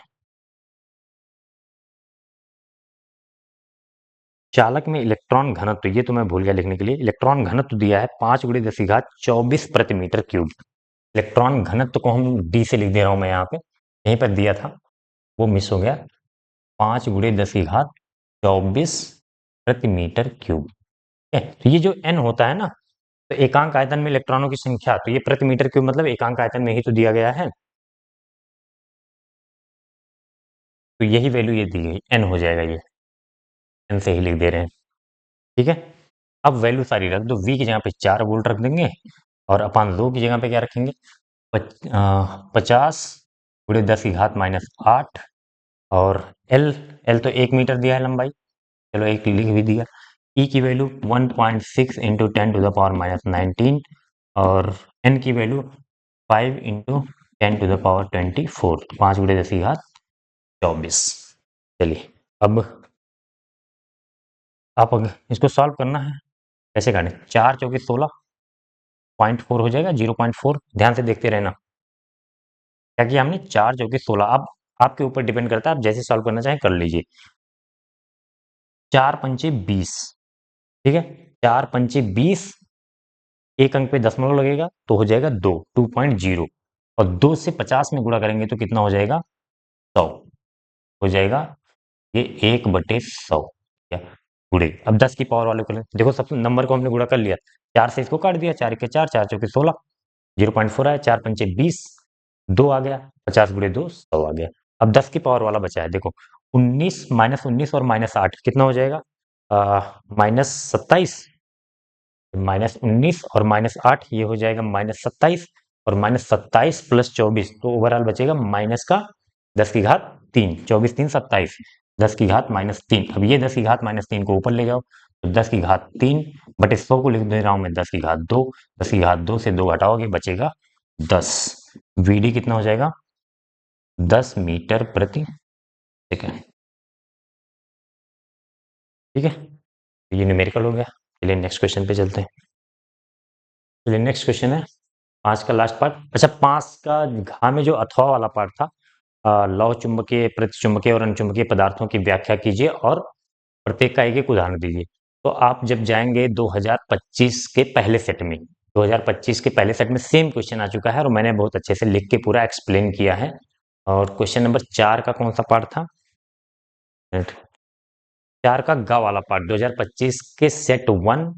चालक में इलेक्ट्रॉन घनत्व, ये तो मैं भूल गया लिखने के लिए, इलेक्ट्रॉन घनत्व दिया है 5×10⁻24 प्रति मीटर क्यूब। इलेक्ट्रॉन घनत्व को हम डी से लिख दे रहा हूं मैं, यहाँ पे यहीं पर दिया था, वो मिस हो गया, 5×10⁻24 प्रति मीटर क्यूब, ठीक है। तो ये जो एन होता है ना, तो एकांक आयतन में इलेक्ट्रॉनों की संख्या, तो ये प्रति मीटर क्यूब मतलब एकांक आयतन में ही तो दिया गया है, तो यही वैल्यू ये दी गई, एन हो जाएगा, ये एन से ही लिख दे रहे हैं, ठीक है। अब वैल्यू सारी रख दो, वी की जगह पे 4 वोल्ट रख देंगे, और अपान लो की जगह पे क्या रखेंगे, 50×10⁻8, और एल, एल तो 1 मीटर दिया है लंबाई, चलो एक लिख भी दिया, ई की वैल्यू 1.6 इंटू 10⁻19, और एन की वैल्यू 5 इंटू 10⁻24, 5×10⁻24। चलिए अब आप अगर इसको सॉल्व करना है, कैसे काटें, 4×4 = 0.4 हो जाएगा, 0.4, ध्यान से देखते रहना, क्या किया हमने, 4×16, अब आपके ऊपर डिपेंड करता है, आप जैसे सॉल्व करना चाहें कर लीजिए, 4×5 = 20, ठीक है, 4×5 = 20, एक अंक पे दशमलव लगेगा तो हो जाएगा 2, 2.0, और 2 से 50 में गुणा करेंगे तो कितना हो जाएगा, 100 हो जाएगा, ये 1/100 या गुणे। अब 10 की पावर वाले को लें, देखो सब नंबर को हमने गुणा कर लिया, 4 से इसको काट दिया, 4 के 4, 4×4 = 16, 0.4 आया, 4×5 = 20, 2 आ गया, 50×2 100 आ गया। अब 10 की पावर वाला बचा है, देखो 19 -19 और -8 कितना हो जाएगा, -27, -19 और -8 ये हो जाएगा -27, और -27 + 24, तो ओवरऑल बचेगा माइनस का 10⁻3, 24×3 = 27, 10⁻−3। अब ये 10⁻−3 को ऊपर ले जाओ, तो 10⁻3 बटे 100 को लिख दे रहा हूं मैं 10⁻2, 10⁻2 से 2 हटाओगे बचेगा 10, वीडी कितना हो जाएगा, 10 मीटर प्रति सेकेंड, ठीक है। ये न्यूमेरिकल हो गया, चलिए नेक्स्ट क्वेश्चन पे चलते हैं। चलिए नेक्स्ट क्वेश्चन है 5 का लास्ट पार्ट, अच्छा 5 का घा में जो अथवा वाला पार्ट था, लौह चुंबकीय, प्रतिचुंबकीय और अनुचुंबकीय पदार्थों की व्याख्या कीजिए और प्रत्येक का एक उदाहरण दीजिए। तो आप जब जाएंगे 2025 के पहले सेट में, 2025 के पहले सेट में सेम क्वेश्चन आ चुका है, और मैंने बहुत अच्छे से लिख के पूरा एक्सप्लेन किया है। और क्वेश्चन नंबर 4 का कौन सा पार्ट था, 4 का गा वाला पार्ट, 2025 के सेट 1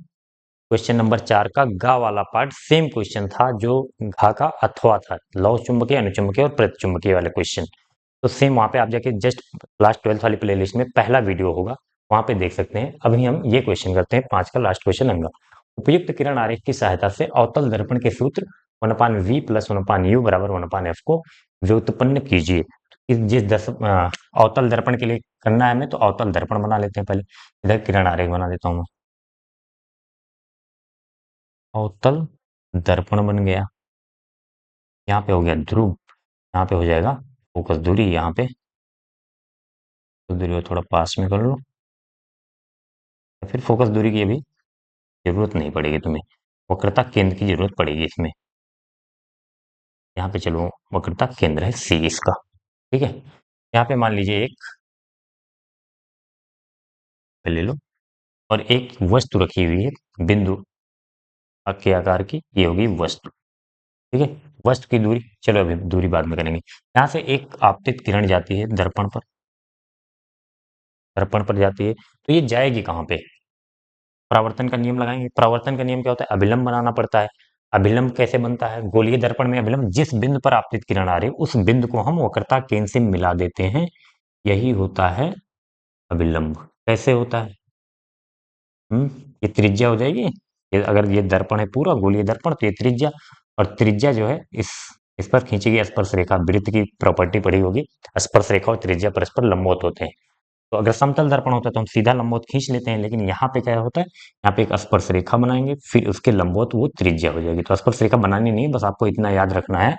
क्वेश्चन नंबर 4 का गा वाला पार्ट सेम क्वेश्चन था जो घा का अथवा था, लौह चुंबकीय, अनुचुंबकीय और प्रतिचुंबकीय वाले क्वेश्चन। तो सेम वहां पे आप जाके जस्ट क्लास 12 वाली प्लेलिस्ट में पहला वीडियो होगा, वहां पे देख सकते हैं। अभी हम ये क्वेश्चन करते हैं 5 का लास्ट क्वेश्चन अंगा। उपयुक्त किरण आरेख की सहायता से अवतल दर्पण के सूत्र 1/v + 1/u = 1/f को व्युत्पन्न कीजिए। अवतल दर्पण के लिए करना है हमें, तो अवतल दर्पण बना लेते हैं पहले, इधर किरण आरेख बना देता हूं मैं, अवतल दर्पण बन गया, यहाँ पे हो गया ध्रुव, यहाँ पे हो जाएगा फोकस दूरी, यहाँ पे तो दूरी को थोड़ा पास में कर लो, या फिर फोकस दूरी की अभी जरूरत नहीं पड़ेगी तुम्हें, वक्रता केंद्र की जरूरत पड़ेगी इसमें। यहाँ पे चलो वक्रता केंद्र है सी इसका, ठीक है। यहाँ पे मान लीजिए एक ले लो और एक वस्तु रखी हुई है बिंदु के आकार की, ये होगी वस्तु, ठीक है। वस्तु की दूरी, चलो अभी दूरी बाद में करेंगे। यहाँ से एक आपतित किरण जाती है दर्पण पर, दर्पण पर जाती है, तो ये जाएगी कहाँ पे? परावर्तन का नियम लगाएंगे। परावर्तन का नियम क्या होता है? अभिलंब बनाना पड़ता है। अभिलंब कैसे बनता है? गोलीय दर्पण में अभिलंब, जिस बिंदु पर आपतित किरण आ रही है उस बिंदु को हम वक्रता केंद्र से मिला देते हैं, यही होता है अभिलंब। कैसे होता है? ये त्रिज्या हो जाएगी। ये अगर ये दर्पण है पूरा गोलीय दर्पण, तो ये त्रिज्या, और त्रिज्या जो है इस पर खींची गई स्पर्श रेखा, वृत्त की प्रॉपर्टी पड़ी होगी, स्पर्श रेखा और त्रिज्या परस्पर लंबवत होते हैं। तो अगर समतल दर्पण होता है तो हम सीधा लंबवत खींच लेते हैं, लेकिन यहाँ पे क्या होता है, यहाँ पे एक स्पर्श रेखा बनाएंगे, फिर उसके लंबवत वो त्रिज्या हो जाएगी। तो स्पर्श रेखा बनानी नहीं है, बस आपको इतना याद रखना है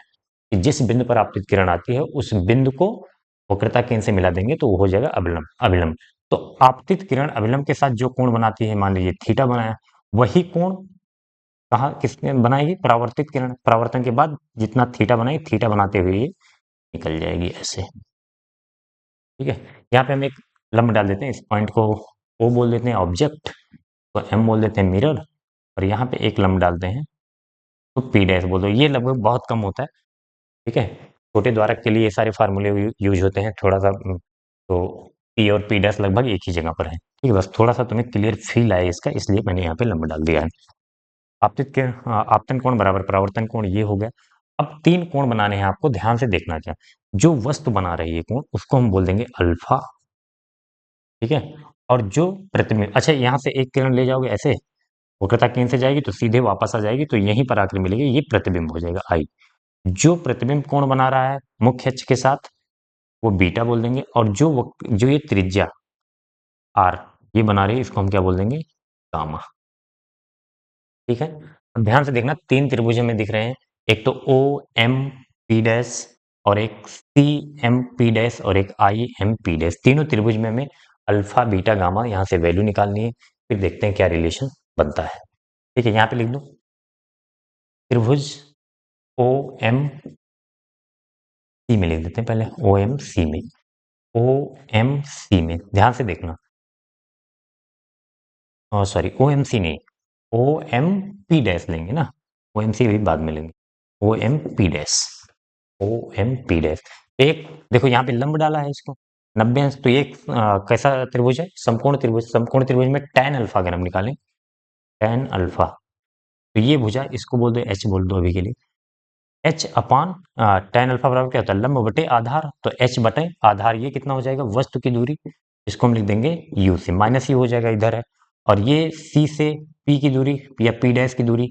कि जिस बिंदु पर आपतित किरण आती है उस बिंदु को वक्रता केंद्र से मिला देंगे तो वो हो जाएगा अभिलंब। अभिलंब तो आपतित किरण अभिलंब के साथ जो कोण बनाती है, मान लीजिए थीटा बनाया, वही कोण कहाँ किसने बनाएगी? परावर्तित किरण। परावर्तन के बाद जितना थीटा बनाएगी, थीटा बनाते हुए ये निकल जाएगी ऐसे, ठीक है। यहाँ पे हम एक लंब डाल देते हैं, इस पॉइंट को ओ बोल देते हैं ऑब्जेक्ट, तो एम बोल देते हैं मिरर, और यहाँ पे एक लंब डालते हैं तो पी डैश बोल दो। ये लगभग बहुत कम होता है, ठीक है। छोटे द्वारक के लिए ये सारे फार्मूले यूज होते हैं थोड़ा सा, तो पी और पी डैश लगभग एक ही जगह पर है, ठीक है। बस थोड़ा सा तुम्हें क्लियर फील आए इसका, इसलिए मैंने यहाँ पे लंब डाल दिया है। आपतित के आपतन कोण बराबर परावर्तन कोण, ये हो गया। अब तीन कोण बनाने हैं आपको, ध्यान से देखना। क्या? जो वस्तु बना रही है कोण, उसको हम बोल देंगे अल्फा, ठीक है। और जो प्रतिबिंब, अच्छा यहाँ से एक किरण ले जाओगे ऐसे, वक्रता केंद्र से जाएगी तो सीधे वापस आ जाएगी, तो यहीं पर आकर मिलेगी, ये प्रतिबिंब हो जाएगा आई। जो प्रतिबिंब कोण बना रहा है मुख्य अक्ष के साथ, वो बीटा बोल देंगे, और जो ये त्रिज्या आर ये बना रही है, इसको हम क्या बोल देंगे? गामा, ठीक है। अब ध्यान से देखना, तीन त्रिभुज हमें दिख रहे हैं, एक तो ओ एम पी डैश, और एक सी एम पी डैश, और एक आई एम पी डैश। तीनों त्रिभुज में हमें अल्फा बीटा गामा यहाँ से वैल्यू निकालनी है, फिर देखते हैं क्या रिलेशन बनता है, ठीक है। यहाँ पे लिख दो त्रिभुज ओ एम सी में लिख देते हैं पहले, ओ एम सी में, ओ एम सी में ध्यान से देखना, सॉरी ओ एम सी नहीं, ओ एम पी डैश लेंगे ना, ओ एम सी भी बाद में लेंगे, O M P dash, O M P dash. एक देखो यहाँ पे लंब डाला है इसको 90 अंश, तो ये कैसा त्रिभुज है? समकोण त्रिभुज। समकोण त्रिभुज में tan अल्फा अगर हम निकालें, tan अल्फा, तो ये भुजा, इसको बोल दो एच बोल दो अभी के लिए, एच अपान tan अल्फा बराबर क्या होता है? लंब बटे आधार, तो एच बटे आधार, ये कितना हो जाएगा? वस्तु की दूरी, इसको हम लिख देंगे यू से, माइनस यू हो जाएगा इधर है, और ये सी से पी की दूरी या पी डैश की दूरी,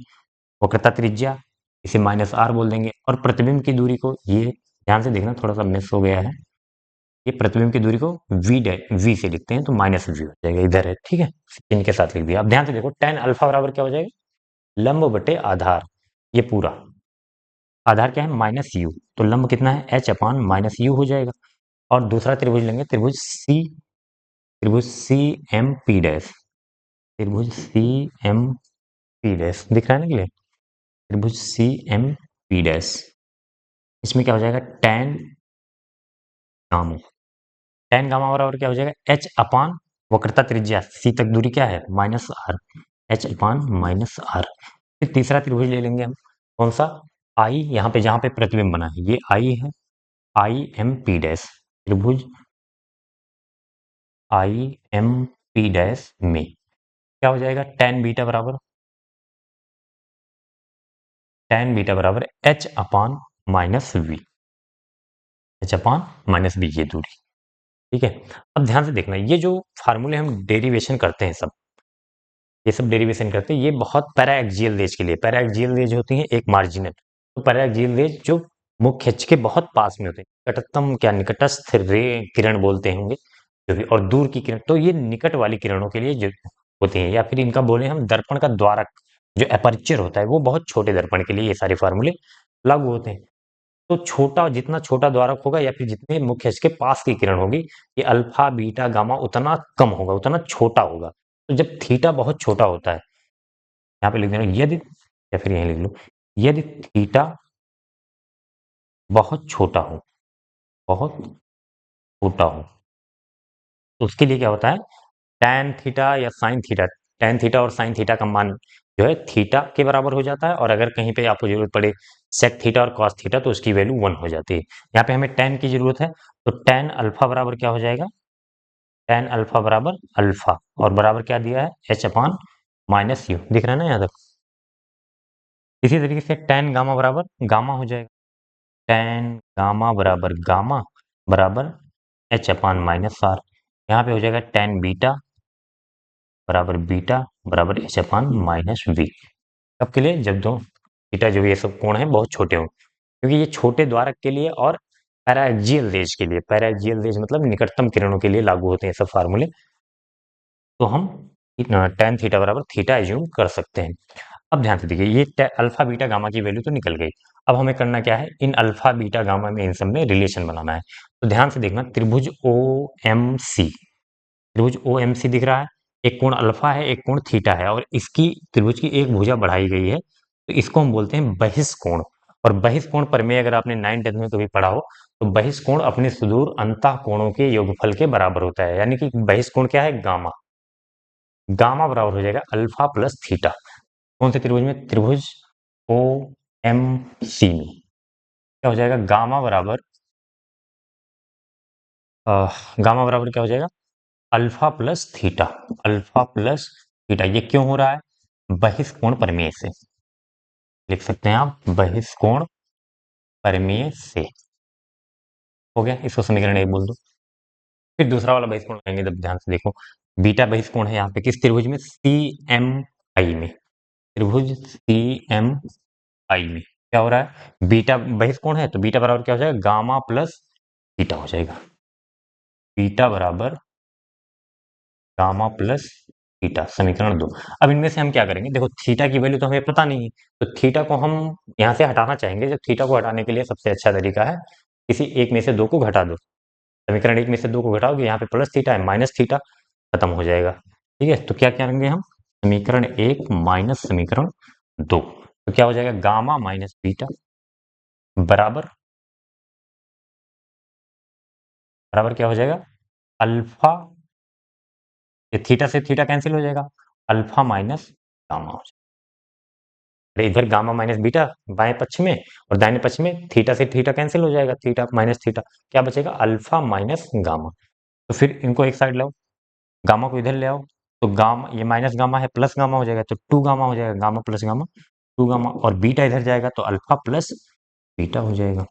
वक्रता त्रिज्या, इसे माइनस आर बोल देंगे, और प्रतिबिंब की दूरी को, ये ध्यान से देखना थोड़ा सा मिस हो गया है, ये प्रतिबिंब की दूरी को वी से लिखते हैं, तो माइनस वी हो जाएगा इधर है, ठीक है। इनके साथ लिख दिया। अब ध्यान से देखो tan अल्फा बराबर क्या हो जाएगा? लंब बटे आधार, ये पूरा आधार क्या है? माइनस यू, तो लंब कितना है? एच अपान माइनस यू हो जाएगा। और दूसरा त्रिभुज लेंगे, त्रिभुज सी एम पी डैश, त्रिभुज सी एम पी डैश दिख रहा है ना क्लियर? त्रिभुज सी एम पी डैश, इसमें क्या हो जाएगा? tan गामा, tan गामा बराबर क्या हो जाएगा? एच अपान वक्रता त्रिज्या सी तक दूरी क्या है? Minus R, H upon minus R. फिर तीसरा त्रिभुज ले लेंगे हम, कौन सा? आई, यहाँ पे जहाँ पे प्रतिबिंब बना है ये आई है, आई एम पी डैश, त्रिभुज आई एम पी डैश में क्या हो जाएगा? tan बीटा बराबर H upon minus V, H upon minus V, ये दूरी, ठीक है। अब ध्यान से देखना, ये जो फार्मूले हम डेरिवेशन करते हैं सब, ये सब डेरिवेशन करते हैं, ये बहुत पैराएक्सियल रेज के लिए, पैराएक्सियल रेज होती है एक मार्जिनल, तो पैराएक्सियल रेज जो मुख्य अक्ष के बहुत पास में होते हैं, निकटतम क्या, निकटस्थ रे किरण बोलते होंगे जो भी, और दूर की किरण, तो ये निकट वाली किरणों के लिए जो होती हैं, या फिर इनका बोले हम दर्पण का द्वारक, जो एपर्चर होता है, वो बहुत छोटे दर्पण के लिए ये सारे फार्मूले लागू होते हैं। तो छोटा, जितना छोटा द्वारक होगा या फिर जितने मुख्य अक्ष के पास की किरण होगी, ये अल्फा बीटा गामा उतना कम होगा, उतना छोटा होगा। तो जब थीटा बहुत छोटा होता है, यहाँ पे लिख देना यदि, या फिर यहीं लिख लो, यदि थीटा बहुत छोटा हो, बहुत छोटा हो, तो उसके लिए क्या होता है, tan थीटा या sin थीटा, tan थीटा और sin थीटा का मान जो है थीटा के बराबर हो जाता है, और अगर कहीं पे आपको जरूरत पड़े sec थीटा और cos थीटा तो उसकी वैल्यू 1 हो जाती है। यहाँ पे हमें tan की जरूरत है, तो tan अल्फा बराबर क्या हो जाएगा, tan अल्फा बराबर अल्फा, और बराबर क्या दिया है, h अपान माइनस यू, दिख रहा है ना यहाँ तक। इसी तरीके से tan गामा बराबर गामा हो जाएगा, tan गामा बराबर गामा बराबर h अपान माइनस आर। यहाँ पे हो जाएगा tan बीटा बराबर एच अपान माइनस वी। कब के लिए, जब दो थीटा जो ये सब कोण है बहुत छोटे हों, क्योंकि ये छोटे द्वारक के लिए और पैराक्सियल रेज के लिए, पैराक्सियल रेज मतलब निकटतम किरणों के लिए लागू होते हैं सब फार्मूले, तो हम tan थीटा बराबर थीटा एज्यूम कर सकते हैं। अब ध्यान से देखिए, ये अल्फा बीटा गामा की वैल्यू तो निकल गई। अब हमें करना क्या है, इन अल्फा बीटा गामा में इन सब में रिलेशन बनाना है। तो ध्यान से देखना, त्रिभुज ओ एम सी, त्रिभुज OMC दिख रहा है, एक कोण अल्फा है, एक कोण थीटा है, और इसकी त्रिभुज की एक भुजा बढ़ाई गई है, तो इसको हम बोलते हैं बहिष्कोण। और बहिष्कोण प्रमेय अगर आपने 9 10 में कभी पढ़ा हो, तो बहिष्कोण अपने सुदूर अंतः कोणों के योगफल के बराबर होता है, यानी कि बहिष्कोण क्या है, गामा। गामा बराबर हो जाएगा अल्फा प्लस थीटा। कौन से त्रिभुज में, त्रिभुज OMC में क्या हो जाएगा, गामा बराबर क्या हो जाएगा, alpha plus theta, alpha plus theta. ये क्यों हो रहा है, बहिष्कोण प्रमेय से, लिख सकते हैं आप बहिष्कोण प्रमेय से। हो गया, इसको समीकरण 1 बोल दो। फिर दूसरा वाला बहिष्कोण लगाएंगे, जब ध्यान से देखो, बीटा बहिष्कोण है यहाँ पे किस त्रिभुज में, CMI में, त्रिभुज CMI में क्या हो रहा है, बीटा बहिष्कोण है, तो बीटा बराबर क्या हो जाएगा, गामा प्लस थीटा हो जाएगा, बीटा बराबर गामा प्लस थीटा, समीकरण 2। अब इनमें से हम क्या करेंगे, देखो थीटा की वैल्यू तो हमें पता नहीं है, तो थीटा को हम यहाँ से हटाना चाहेंगे। जब थीटा को हटाने के लिए सबसे अच्छा तरीका है, किसी एक में से दो को घटा दो, समीकरण 1 में से 2 को घटाओगे, यहाँ पे प्लस थीटा है, माइनस थीटा खत्म हो जाएगा। ठीक है, तो क्या करेंगे हम, समीकरण 1 माइनस समीकरण 2, तो क्या हो जाएगा, गामा माइनस बीटा बराबर बराबर क्या हो जाएगा, अल्फा, ये थीटा से थीटा कैंसिल हो जाएगा, अल्फा माइनस गामा हो जाएगा। इधर गामा माइनस बीटा बाएं पक्ष में, और दाहिने पक्ष में थीटा से थीटा कैंसिल हो जाएगा, थीटा माइनस थीटा, क्या बचेगा, अल्फा माइनस गामा। तो फिर इनको एक साइड लाओ, गामा को इधर ले आओ, तो गामा, ये माइनस गामा है प्लस गामा हो जाएगा, तो 2 गामा हो जाएगा, गामा प्लस गामा 2 गामा, और बीटा इधर जाएगा तो अल्फा प्लस बीटा हो जाएगा।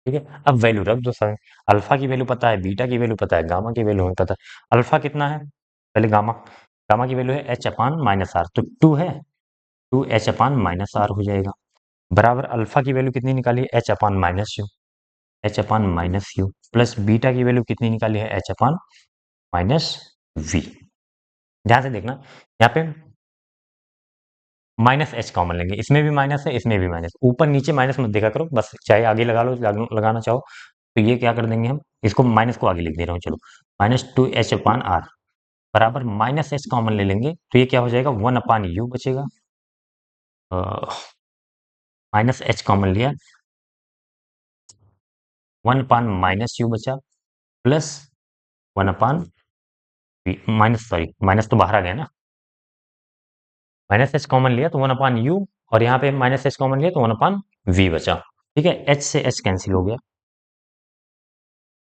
ठीक है, अब वैल्यू रख दो सर, अल्फा की वैल्यू पता है, बीटा की वैल्यू पता है, गामा की वैल्यू हमें पता है। अल्फा कितना है, पहले गामा, गामा की वैल्यू है एच अपान माइनस आर, तो 2 है, 2 एच अपान माइनस आर हो जाएगा, बराबर अल्फा की वैल्यू कितनी निकाली है, H upon minus you, H upon minus you, plus beta की वैल्यू कितनी निकाली है, एच अपान माइनस वी। ध्यान से देखना, यहाँ पे माइनस एच कॉमन लेंगे, इसमें भी माइनस है, इसमें भी माइनस, ऊपर नीचे माइनस मत देखा करो, बस चाहे आगे लगा लो, लगाना चाहो, तो ये क्या कर देंगे हम, इसको माइनस को आगे लिख दे रहा हूँ, चलो, माइनस 2 एच अपान आर बराबर माइनस एच कॉमन ले लेंगे, तो ये क्या हो जाएगा, 1 अपान यू बचेगा, माइनस एच कॉमन लिया, 1 अपान माइनस यू बचा, plus 1 upon minus, sorry minus तो बाहर आ गया ना, माइनस एच कॉमन लिया तो 1 अपान यू, और यहाँ पे माइनस एच कॉमन लिया तो 1 अपान वी बचा। ठीक है, एच से एच कैंसिल हो गया,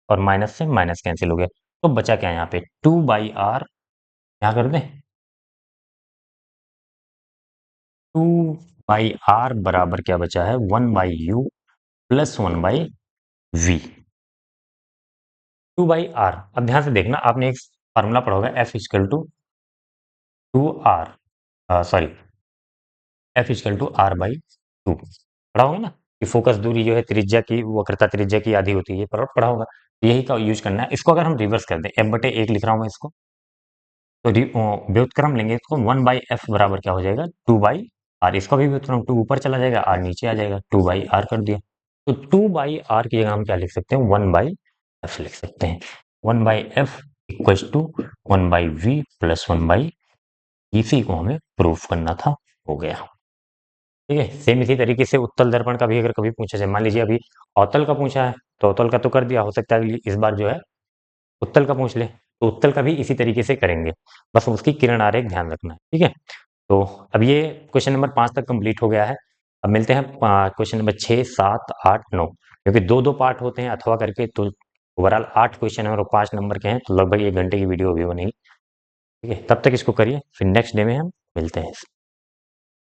और माइनस से माइनस कैंसिल हो गया, तो बचा क्या यहाँ पे, 2/r, यहाँ कर दें, 2/r बराबर क्या बचा है, 1/u प्लस 1/v, 2/r। अब ध्यान से देखना, आपने एक फार्मूला पढ़ा होगा, F equal to 2r, sorry, F equal to r/2 पढ़ा होगा ना, कि फोकस दूरी जो है त्रिज्या की, वक्रता त्रिज्या की आधी होती है, ये पढ़ा होगा, यही का यूज करना है। इसको अगर हम रिवर्स कर दें, F/1 लिख रहा हूं मैं इसको, तो व्युत्क्रम लेंगे इसको, 1/f बराबर क्या हो जाएगा, 2/r, इसका भी व्युत्क्रम 2 ऊपर चला जाएगा, r नीचे आ जाएगा, 2/r कर दिया, तो 2/r की जगह हम क्या लिख सकते हैं, 1/f लिख सकते हैं, 1/f equals to 1/v plus 1/, इसी को हमें प्रूफ करना था, हो गया। ठीक है, सेम इसी तरीके से उत्तल दर्पण का भी अगर कभी पूछा जाए, मान लीजिए अभी अवतल का पूछा है तो अवतल का तो कर दिया, हो सकता है इस बार जो है उत्तल का पूछ ले, तो उत्तल का भी इसी तरीके से करेंगे, बस उसकी किरण आरेख ध्यान रखना है। ठीक है, तो अब ये क्वेश्चन नंबर 5 तक कंप्लीट हो गया है। अब मिलते हैं क्वेश्चन नंबर 6, 7, 8, 9, क्योंकि दो दो पार्ट होते हैं अथवा करके, तो ओवरऑल 8 क्वेश्चन है और 5 नंबर के हैं, तो लगभग 1 घंटे की वीडियो भी बनेगी। ठीक है, तब तक इसको करिए, फिर नेक्स्ट डे में हम मिलते हैं।